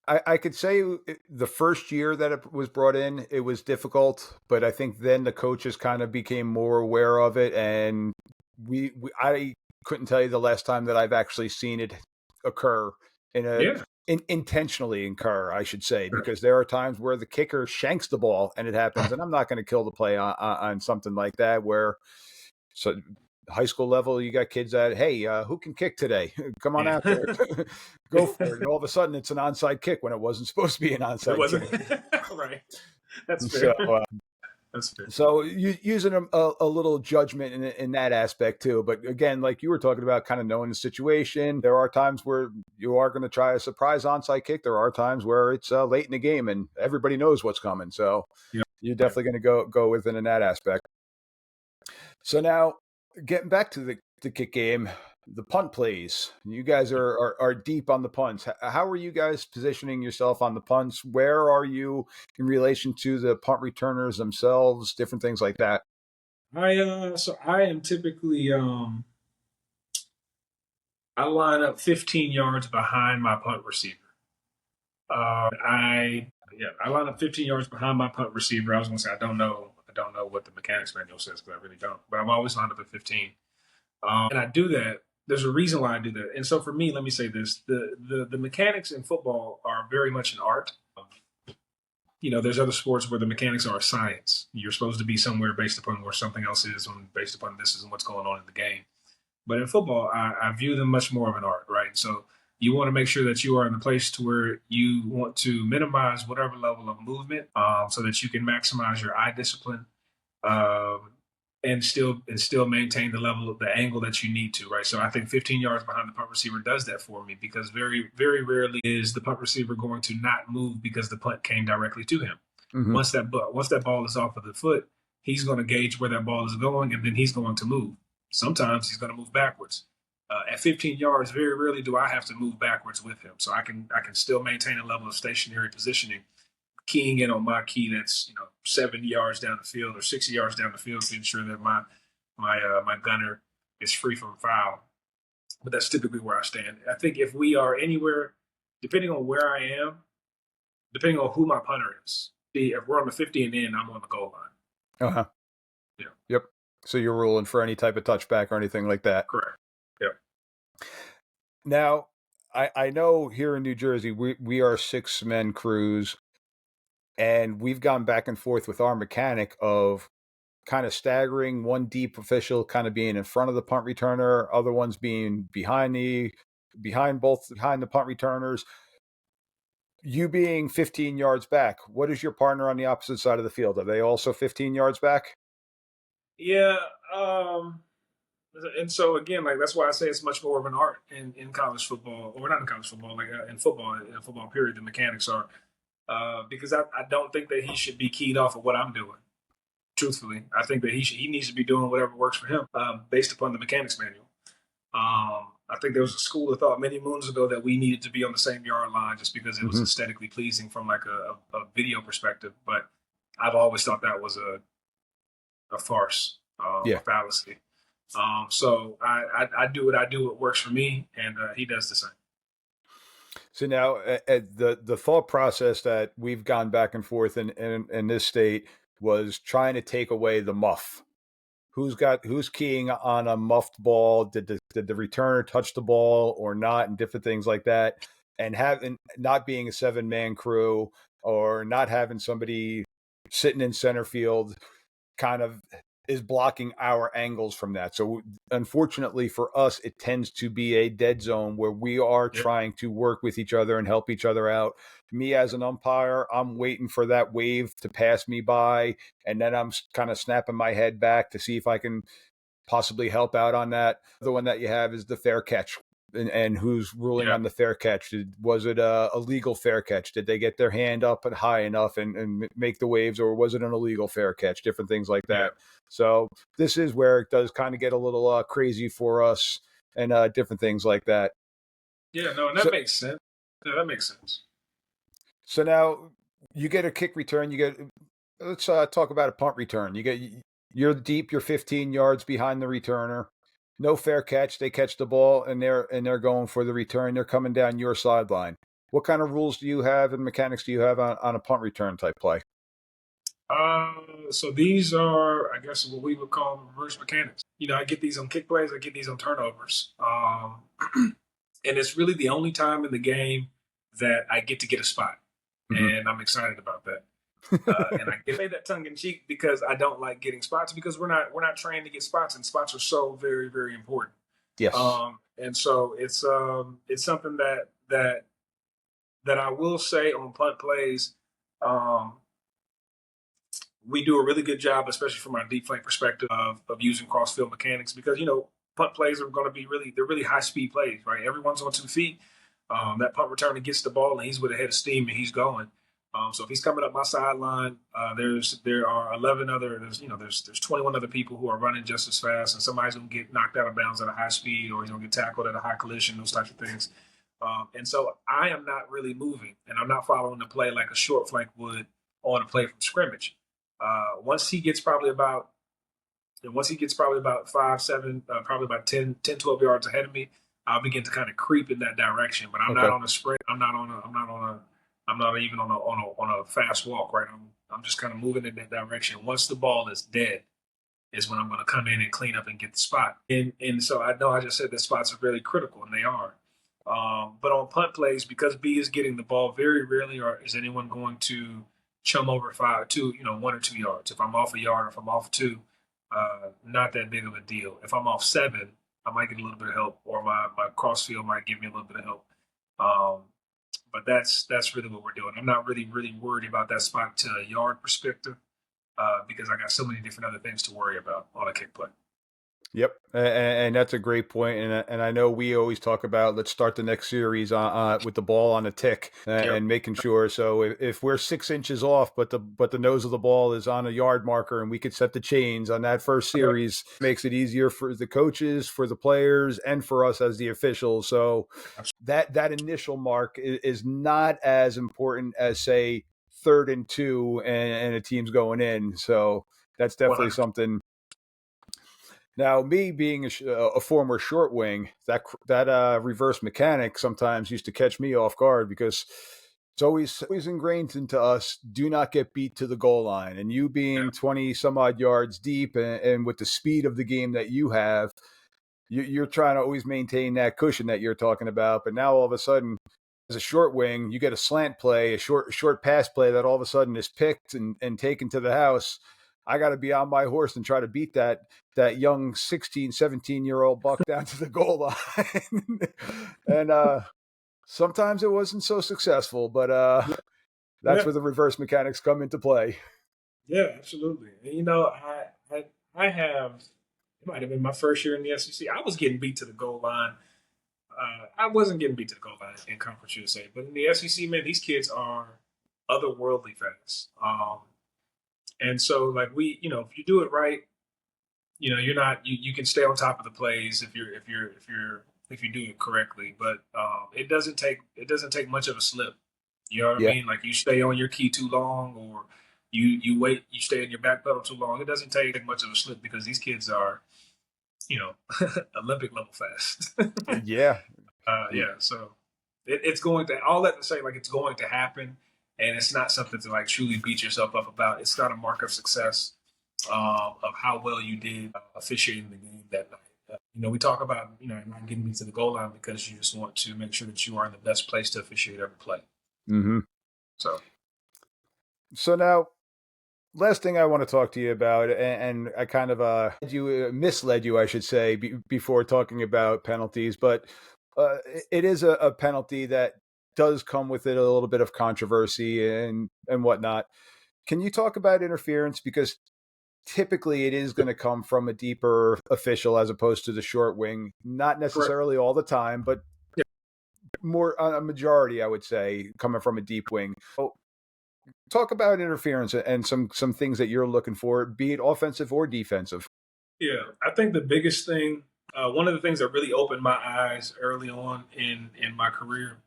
I could say the first year that it was brought in, it was difficult, but I think then the coaches kind of became more aware of it, and I couldn't tell you the last time that I've actually seen it occur intentionally incur, I should say, because there are times where the kicker shanks the ball and it happens, and I'm not going to kill the play on something like that. Where so high school level, you got kids that, hey, who can kick today? Come on out there, go for it. And all of a sudden, it's an onside kick when it wasn't supposed to be an onside kick. Right. That's fair. That's fair. So you using a little judgment in that aspect too. But again, like you were talking about, kind of knowing the situation, there are times where you are going to try a surprise onside kick. There are times where it's late in the game and everybody knows what's coming. So Yeah. you're definitely going to go within in that aspect. So now getting back to the kick game, the punt plays. You guys are deep on the punts. How are you guys positioning yourself on the punts? Where are you in relation to the punt returners themselves? Different things like that. I am typically I line up 15 yards behind my punt receiver. I line up 15 yards behind my punt receiver. I was going to say I don't know what the mechanics manual says because I really don't. But I've always lined up at 15, and I do that. There's a reason why I do that. And so for me, let me say this: the mechanics in football are very much an art. There's other sports where the mechanics are a science. You're supposed to be somewhere based upon where something else is, and based upon this is what's going on in the game. But in football, I view them much more of an art, right? So you want to make sure that you are in a place to where you want to minimize whatever level of movement, so that you can maximize your eye discipline, um, and still maintain the level of the angle that you need to, right? So I think 15 yards behind the punt receiver does that for me because very, very rarely is the punt receiver going to not move because the punt came directly to him. Mm-hmm. Once that ball is off of the foot, he's going to gauge where that ball is going, and then he's going to move. Sometimes he's going to move backwards. At 15 yards, very rarely do I have to move backwards with him. So I can still maintain a level of stationary positioning, keying in on my key that's 70 yards down the field or 60 yards down the field to ensure that my gunner is free from foul. But that's typically where I stand. I think if we are anywhere, depending on where I am, depending on who my punter is, if we're on the 50 and in, I'm on the goal line. Uh-huh. Yeah. Yep. So you're ruling for any type of touchback or anything like that. Correct. Yep. Now, I know here in New Jersey, we are 6-man crews, and we've gone back and forth with our mechanic of kind of staggering one deep official kind of being in front of the punt returner, other ones being behind the punt returners. You being 15 yards back, what is your partner on the opposite side of the field? Are they also 15 yards back? Yeah. And so again, like that's why I say it's much more of an art in college football, or not in college football, like in football period. The mechanics are because I don't think that he should be keyed off of what I'm doing. Truthfully, I think that he needs to be doing whatever works for him based upon the mechanics manual. I think there was a school of thought many moons ago that we needed to be on the same yard line just because it was aesthetically pleasing from like a video perspective. But I've always thought that was a farce, a fallacy. So I do what I do. What works for me, and he does the same. So now, the thought process that we've gone back and forth in this state was trying to take away the muff. Who's keying on a muffed ball? Did the returner touch the ball or not, and different things like that, and not being a 7-man crew or not having somebody sitting in center field kind of is blocking our angles from that. So unfortunately for us, it tends to be a dead zone where we are trying to work with each other and help each other out. Me as an umpire, I'm waiting for that wave to pass me by, and then I'm kind of snapping my head back to see if I can possibly help out on that. The one that you have is the fair catch. And who's ruling on the fair catch? Was it a legal fair catch? Did they get their hand up and high enough and make the waves, or was it an illegal fair catch? Different things like that. So this is where it does kind of get a little crazy for us, and different things like that. Yeah, no, and that makes sense. Yeah, that makes sense. So now you get a kick return. Let's talk about a punt return. You're deep. You're 15 yards behind the returner. No fair catch. They catch the ball and they're going for the return. They're coming down your sideline. What kind of rules do you have and mechanics do you have on a punt return type play? So these are, I guess, what we would call reverse mechanics. I get these on kick plays. I get these on turnovers. And it's really the only time in the game that I get to get a spot, and I'm excited about that. And I say that tongue in cheek because I don't like getting spots because we're not trained to get spots, and spots are so very, very important. Yes. And so it's something that I will say on punt plays. we do a really good job, especially from our deep flank perspective, of using cross field mechanics because punt plays are going to be they're really high speed plays, right? Everyone's on 2 feet. That punt returner gets the ball and he's with a head of steam and he's going. So if he's coming up my sideline, there are 11 other there's 21 other people who are running just as fast, and somebody's gonna get knocked out of bounds at a high speed, or he's gonna get tackled at a high collision, those types of things. And so I am not really moving, and I'm not following the play like a short flank would on a play from scrimmage. Once he gets probably about 5, 7, probably about 10, 12 yards ahead of me, I'll begin to kind of creep in that direction. But I'm not on a sprint. I'm not even on a fast walk, right? I'm just kind of moving in that direction. Once the ball is dead, is when I'm going to come in and clean up and get the spot. And so I know I just said that spots are really critical, and they are. But on punt plays, because B is getting the ball, very rarely is anyone going to chum over 1 or 2 yards. If I'm off a yard or if I'm off 2, not that big of a deal. If I'm off 7, I might get a little bit of help, or my cross field might give me a little bit of help. But that's really what we're doing. I'm not really worried about that spot to a yard perspective because I got so many different other things to worry about on a kick play. Yep, and that's a great point. And I know we always talk about let's start the next series with the ball on a tick and making sure. So if we're 6 inches off, but the nose of the ball is on a yard marker, and we could set the chains on that first series, makes it easier for the coaches, for the players, and for us as the officials. So that initial mark is not as important as, say, 3rd and 2 and a team's going in. So that's definitely something. Now, me being a former short wing, that reverse mechanic sometimes used to catch me off guard because it's always ingrained into us, do not get beat to the goal line. And you being 20 some odd yards deep and with the speed of the game that you have, you're trying to always maintain that cushion that you're talking about. But now all of a sudden, as a short wing, you get a slant play, a short pass play that all of a sudden is picked and taken to the house. I got to be on my horse and try to beat that young 16, 17-year-old buck down to the goal line. And sometimes it wasn't so successful, but that's where the reverse mechanics come into play. Yeah, absolutely. And, I have, it might have been my first year in the SEC. I was getting beat to the goal line. I wasn't getting beat to the goal line in Conference USA, but in the SEC, man, these kids are otherworldly fast. And so, like, if you do it right, you're not you can stay on top of the plays if you do it correctly. But it doesn't take much of a slip. You know what I mean? Like, you stay on your key too long, or you stay in your back pedal too long. It doesn't take much of a slip because these kids are, Olympic level fast. Yeah. So it's going to, all that to say, like, it's going to happen. And it's not something to, like, truly beat yourself up about. It's not a mark of success of how well you did officiating the game that night. We talk about, not getting beat to the goal line because you just want to make sure that you are in the best place to officiate every play. Mm-hmm. So now, last thing I want to talk to you about, and I kind of misled you, I should say, before talking about penalties, but it is a penalty that does come with it a little bit of controversy and whatnot. Can you talk about interference? Because typically it is going to come from a deeper official as opposed to the short wing. Not necessarily all the time, but more a majority, I would say, coming from a deep wing. So talk about interference and some things that you're looking for, be it offensive or defensive. Yeah, I think the biggest thing, one of the things that really opened my eyes early on in my career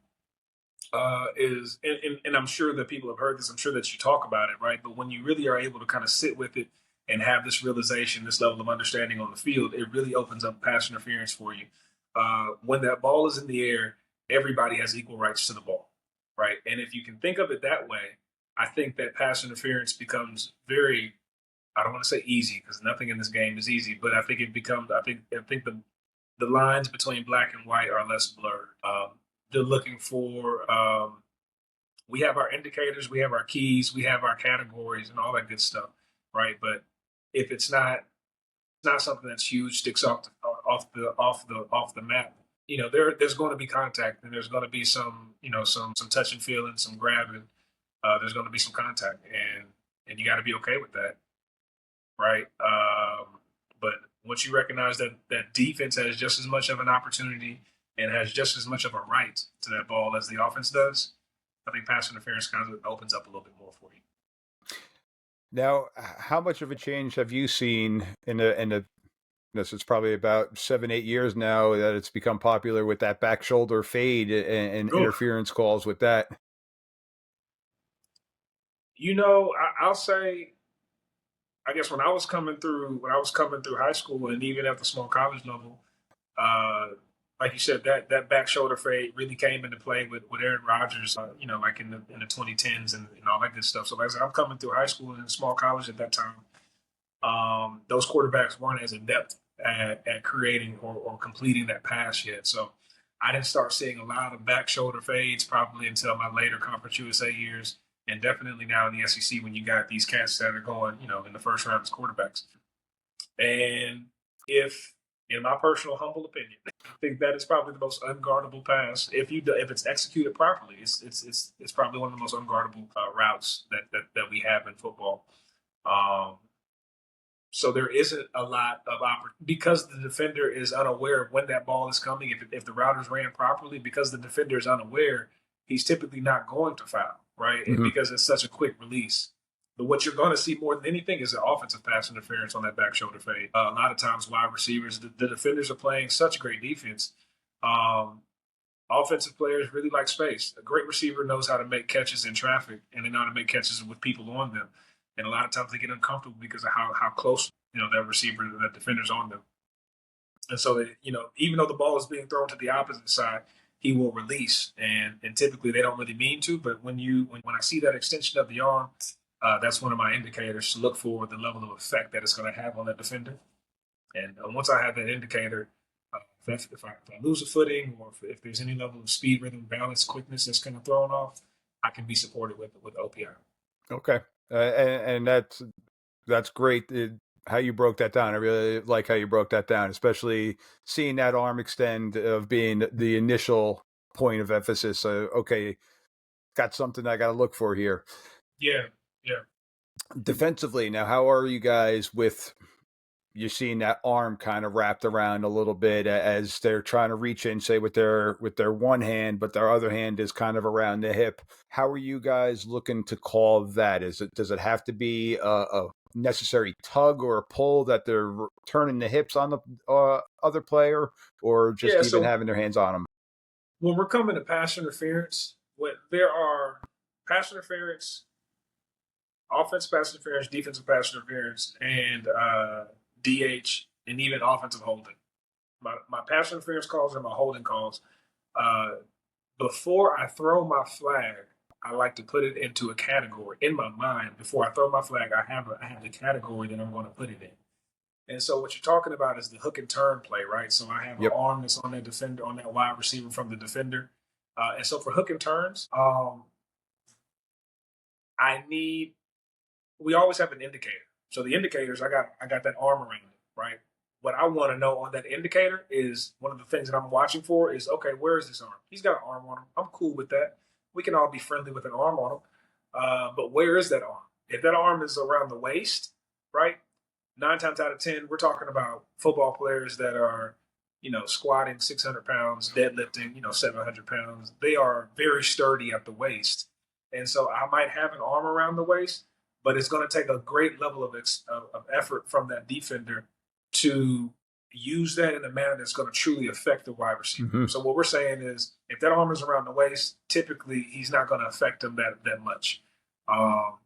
is, and I'm sure that people have heard this, I'm sure that you talk about it, right? But when you really are able to kind of sit with it and have this realization, this level of understanding on the field, it really opens up pass interference for you. When that ball is in the air, everybody has equal rights to the ball, right? And if you can think of it that way, I think that pass interference becomes very, I don't want to say easy because nothing in this game is easy, but I think it becomes, I think the lines between black and white are less blurred. They're looking for, we have our indicators, we have our keys, we have our categories and all that good stuff, right? But if it's not something that's huge, sticks off the map, there's going to be contact and there's going to be some touch and feeling, some grabbing. There's going to be some contact, and and you got to be okay with that, right? But once you recognize that defense has just as much of an opportunity and has just as much of a right to that ball as the offense does, I think pass interference kind of opens up a little bit more for you. Now, how much of a change have you seen in the this is probably about 7-8 years now that it's become popular with that back shoulder fade and interference calls with that? I'll say, I guess when I was coming through high school and even at the small college level, like you said, that back shoulder fade really came into play with Aaron Rodgers, like in the 2010s and all that good stuff. So as I'm coming through high school and small college at that time, those quarterbacks weren't as adept at creating or completing that pass yet. So I didn't start seeing a lot of back shoulder fades probably until my later Conference USA years, and definitely now in the SEC when you got these cats that are going, in the first round as quarterbacks. And if, in my personal humble opinion, I think that is probably the most unguardable pass. If it's executed properly, it's probably one of the most unguardable routes that we have in football. So there isn't a lot of opportunity because the defender is unaware of when that ball is coming. If the routers ran properly, because the defender is unaware, he's typically not going to foul, right? Mm-hmm. And because it's such a quick release. But what you're going to see more than anything is the offensive pass interference on that back shoulder fade. A lot of times, wide receivers, the defenders are playing such great defense. Offensive players really like space. A great receiver knows how to make catches in traffic, and they know how to make catches with people on them. And a lot of times they get uncomfortable because of how close, that receiver, that defender's on them. And so, even though the ball is being thrown to the opposite side, he will release. And typically they don't really mean to. But when I see that extension of the arm, that's one of my indicators to look for the level of effect that it's going to have on that defender. And once I have that indicator, if I lose a footing or if there's any level of speed, rhythm, balance, quickness that's kind of thrown off, I can be supported with OPI. Okay. And that's great how you broke that down. I really like how you broke that down, especially seeing that arm extend of being the initial point of emphasis. So, okay, got something I got to look for here. Yeah. Defensively, now, how are you guys with you're seeing that arm kind of wrapped around a little bit as they're trying to reach in, say with their one hand, but their other hand is kind of around the hip. How are you guys looking to call that? Does it have to be a necessary tug or a pull that they're turning the hips on the other player, or just having their hands on them? When we're coming to pass interference, when there are pass interference, offensive pass interference, defensive pass interference, and DH, and even offensive holding. My pass interference calls and my holding calls. Before I throw my flag, I like to put it into a category in my mind. Before I throw my flag, I have the category that I'm going to put it in. And so what you're talking about is the hook and turn play, right? So I have an arm that's on that defender, on that wide receiver from the defender. And so for hook and turns, we always have an indicator. So the indicators, I got that arm around it, right? What I want to know on that indicator is one of the things that I'm watching for is, okay, where is this arm? He's got an arm on him. I'm cool with that. We can all be friendly with an arm on him. But where is that arm? If that arm is around the waist, right? 9 times out of 10, we're talking about football players that are, squatting 600 pounds, deadlifting, 700 pounds. They are very sturdy at the waist. And so I might have an arm around the waist, but it's going to take a great level of effort from that defender to use that in a manner that's going to truly affect the wide receiver. Mm-hmm. So what we're saying is if that arm is around the waist, typically he's not going to affect him that much. I'm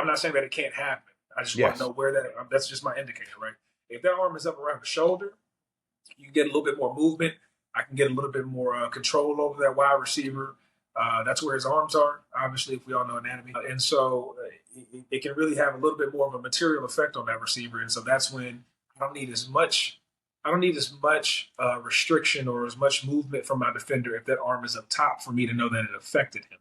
not saying that it can't happen. I just want to know where that's just my indicator, right? If that arm is up around the shoulder, you get a little bit more movement. I can get a little bit more control over that wide receiver. That's where his arms are, obviously, if we all know anatomy. And so it can really have a little bit more of a material effect on that receiver. And so that's when I don't need as much restriction or as much movement from my defender if that arm is up top for me to know that it affected him.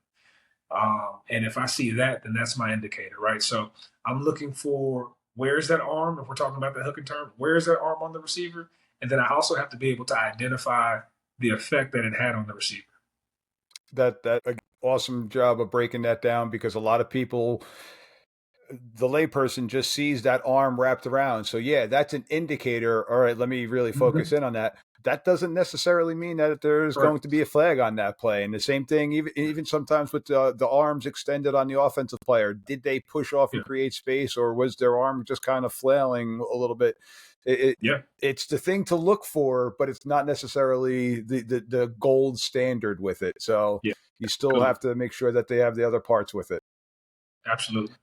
And if I see that, then that's my indicator, right? So I'm looking for where is that arm? If we're talking about the hook and turn, where is that arm on the receiver? And then I also have to be able to identify the effect that it had on the receiver. That awesome job of breaking that down, because a lot of people the layperson just sees that arm wrapped around. So yeah, that's an indicator. All right, let me really focus in on that. That doesn't necessarily mean that there's going to be a flag on that play. And the same thing, even sometimes with the arms extended on the offensive player, did they push off and create space, or was their arm just kind of flailing a little bit? It's the thing to look for, but it's not necessarily the gold standard with it. So you still have to make sure that they have the other parts with it. Absolutely.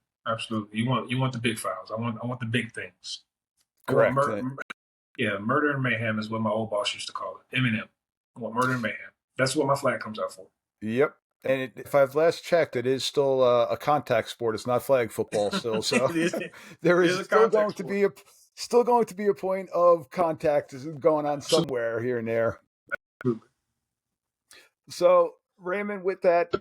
You want the big fouls. I want the big things. Correct. Murder and mayhem is what my old boss used to call it. Eminem. I want murder and mayhem. That's what my flag comes out for. Yep. And if I've last checked, it is still a contact sport. It's not flag football still. So there is still going to be a point of contact going on somewhere here and there. So Raymond, with that,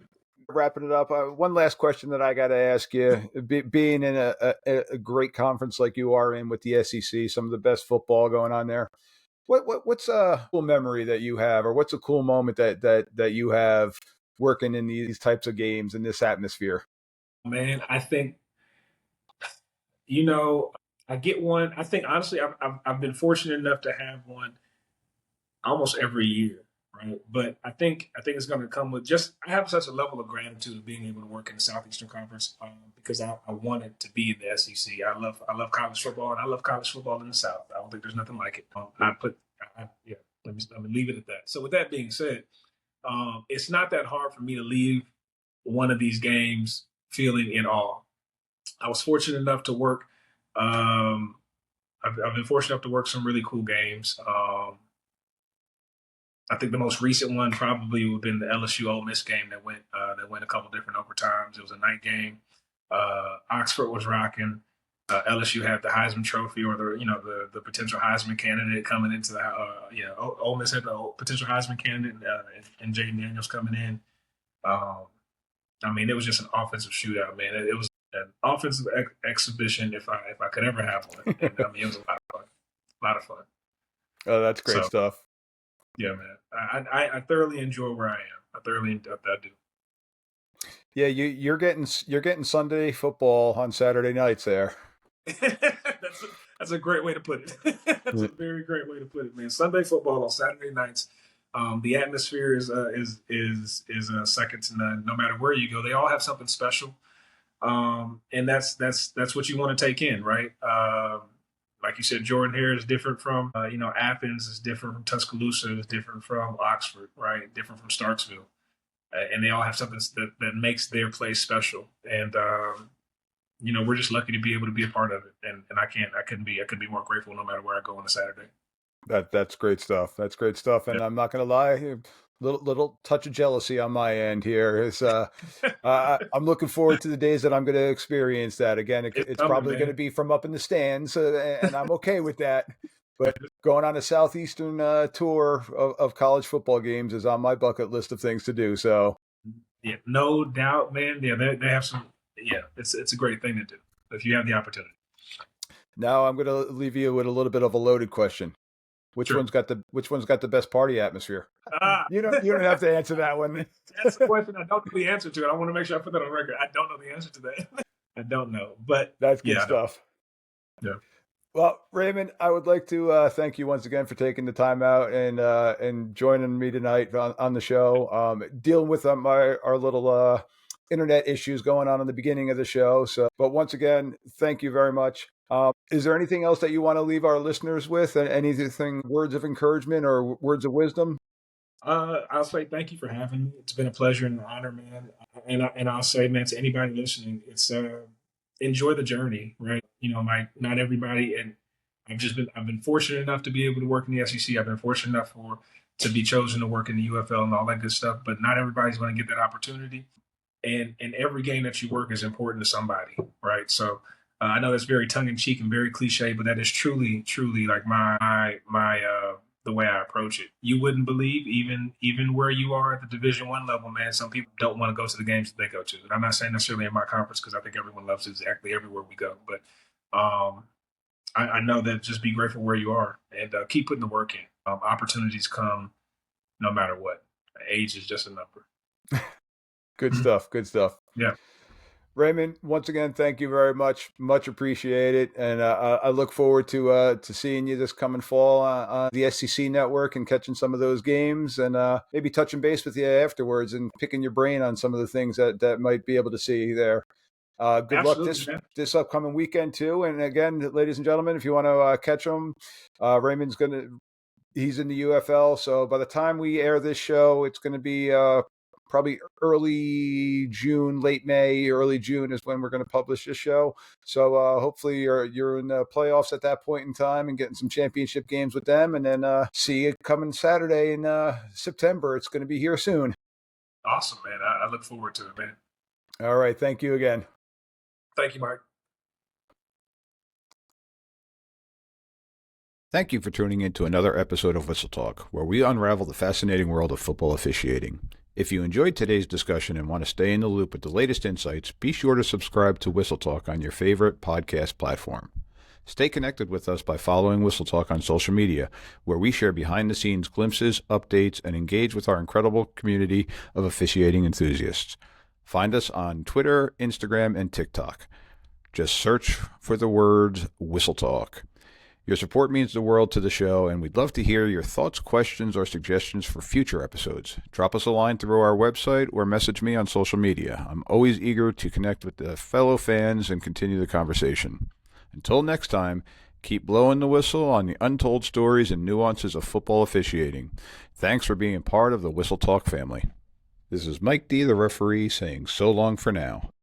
wrapping it up, one last question that I got to ask you, being in a great conference like you are in with the SEC, some of the best football going on there, what's a cool memory that you have, or what's a cool moment that you have working in these types of games in this atmosphere? Man, I think, I get one. I think, honestly, I've been fortunate enough to have one almost every year. Right. But I think it's going to come with I have such a level of gratitude of being able to work in the Southeastern Conference because I wanted to be in the SEC. I love college football, and I love college football in the South. I don't think there's nothing like it. Let me leave it at that. So with that being said, it's not that hard for me to leave one of these games feeling in awe. I was fortunate enough to work. I've been fortunate enough to work some really cool games. I think the most recent one probably would have been the LSU Ole Miss game that went a couple different overtimes. It was a night game. Oxford was rocking. LSU had the Heisman Trophy, or the potential Heisman candidate coming into the Ole Miss had the potential Heisman candidate and Jaden Daniels coming in. It was just an offensive shootout, man. It was an offensive exhibition if I could ever have one. And, it was a lot of fun. Oh, that's great stuff. Yeah, man. I thoroughly enjoy where I am. I do. Yeah, you're getting Sunday football on Saturday nights there. That's a great way to put it. That's a very great way to put it, man. Sunday football on Saturday nights. The atmosphere is second to none. No matter where you go, they all have something special, and that's what you want to take in, right? Like you said, Jordan-Hare is different from, Athens is different from Tuscaloosa, is different from Oxford, right? Different from Starksville. And they all have something that makes their place special. And, we're just lucky to be able to be a part of it. And I couldn't be more grateful no matter where I go on a Saturday. That's great stuff. That's great stuff. And I'm not going to lie, little touch of jealousy on my end here. Is I'm looking forward to the days that I'm going to experience that again. It's probably going to be from up in the stands, and I'm okay with that. But going on a Southeastern tour of college football games is on my bucket list of things to do. So, yeah, no doubt, man. Yeah, they have some. Yeah, it's a great thing to do if you have the opportunity. Now I'm going to leave you with a little bit of a loaded question. Which one's got the best party atmosphere? You don't have to answer that one. That's a question I don't know the answer to. I want to make sure I put that on record. I don't know the answer to that. I don't know, but that's good stuff. Yeah. Well, Raymond, I would like to thank you once again for taking the time out and joining me tonight on the show, dealing with our little internet issues going on in the beginning of the show. So, but once again, thank you very much. Is there anything else that you want to leave our listeners with? Anything, words of encouragement or words of wisdom? I'll say thank you for having me. It's been a pleasure and an honor, man. And I'll say, man, to anybody listening, it's enjoy the journey, right? Not everybody, and I've been fortunate enough to be able to work in the SEC. I've been fortunate enough to be chosen to work in the UFL and all that good stuff. But not everybody's going to get that opportunity. And every game that you work is important to somebody, right? So. I know that's very tongue-in-cheek and very cliche, but that is truly, truly like my the way I approach it. You wouldn't believe even where you are at the Division I level, man. Some people don't want to go to the games that they go to. And I'm not saying necessarily in my conference because I think everyone loves it exactly everywhere we go. But I know that just be grateful where you are and keep putting the work in. Opportunities come no matter what. Age is just a number. Good stuff. Good stuff. Yeah. Raymond, once again, thank you very much. Much appreciated. And I look forward to seeing you this coming fall on the SEC network and catching some of those games and maybe touching base with you afterwards and picking your brain on some of the things that might be able to see there. Good luck this upcoming weekend too. And again, ladies and gentlemen, if you want to catch him, Raymond's he's in the UFL. So by the time we air this show, it's going to be probably early June, late May, early June is when we're going to publish this show. So hopefully you're in the playoffs at that point in time and getting some championship games with them. And then see you coming Saturday in September. It's going to be here soon. Awesome, man. I look forward to it, man. All right. Thank you again. Thank you, Mike. Thank you for tuning in to another episode of Whistle Talk, where we unravel the fascinating world of football officiating. If you enjoyed today's discussion and want to stay in the loop with the latest insights, be sure to subscribe to Whistle Talk on your favorite podcast platform. Stay connected with us by following Whistle Talk on social media, where we share behind-the-scenes glimpses, updates, and engage with our incredible community of officiating enthusiasts. Find us on Twitter, Instagram, and TikTok. Just search for the words Whistle Talk. Your support means the world to the show, and we'd love to hear your thoughts, questions, or suggestions for future episodes. Drop us a line through our website or message me on social media. I'm always eager to connect with the fellow fans and continue the conversation. Until next time, keep blowing the whistle on the untold stories and nuances of football officiating. Thanks for being part of the Whistle Talk family. This is Mike D., the referee, saying so long for now.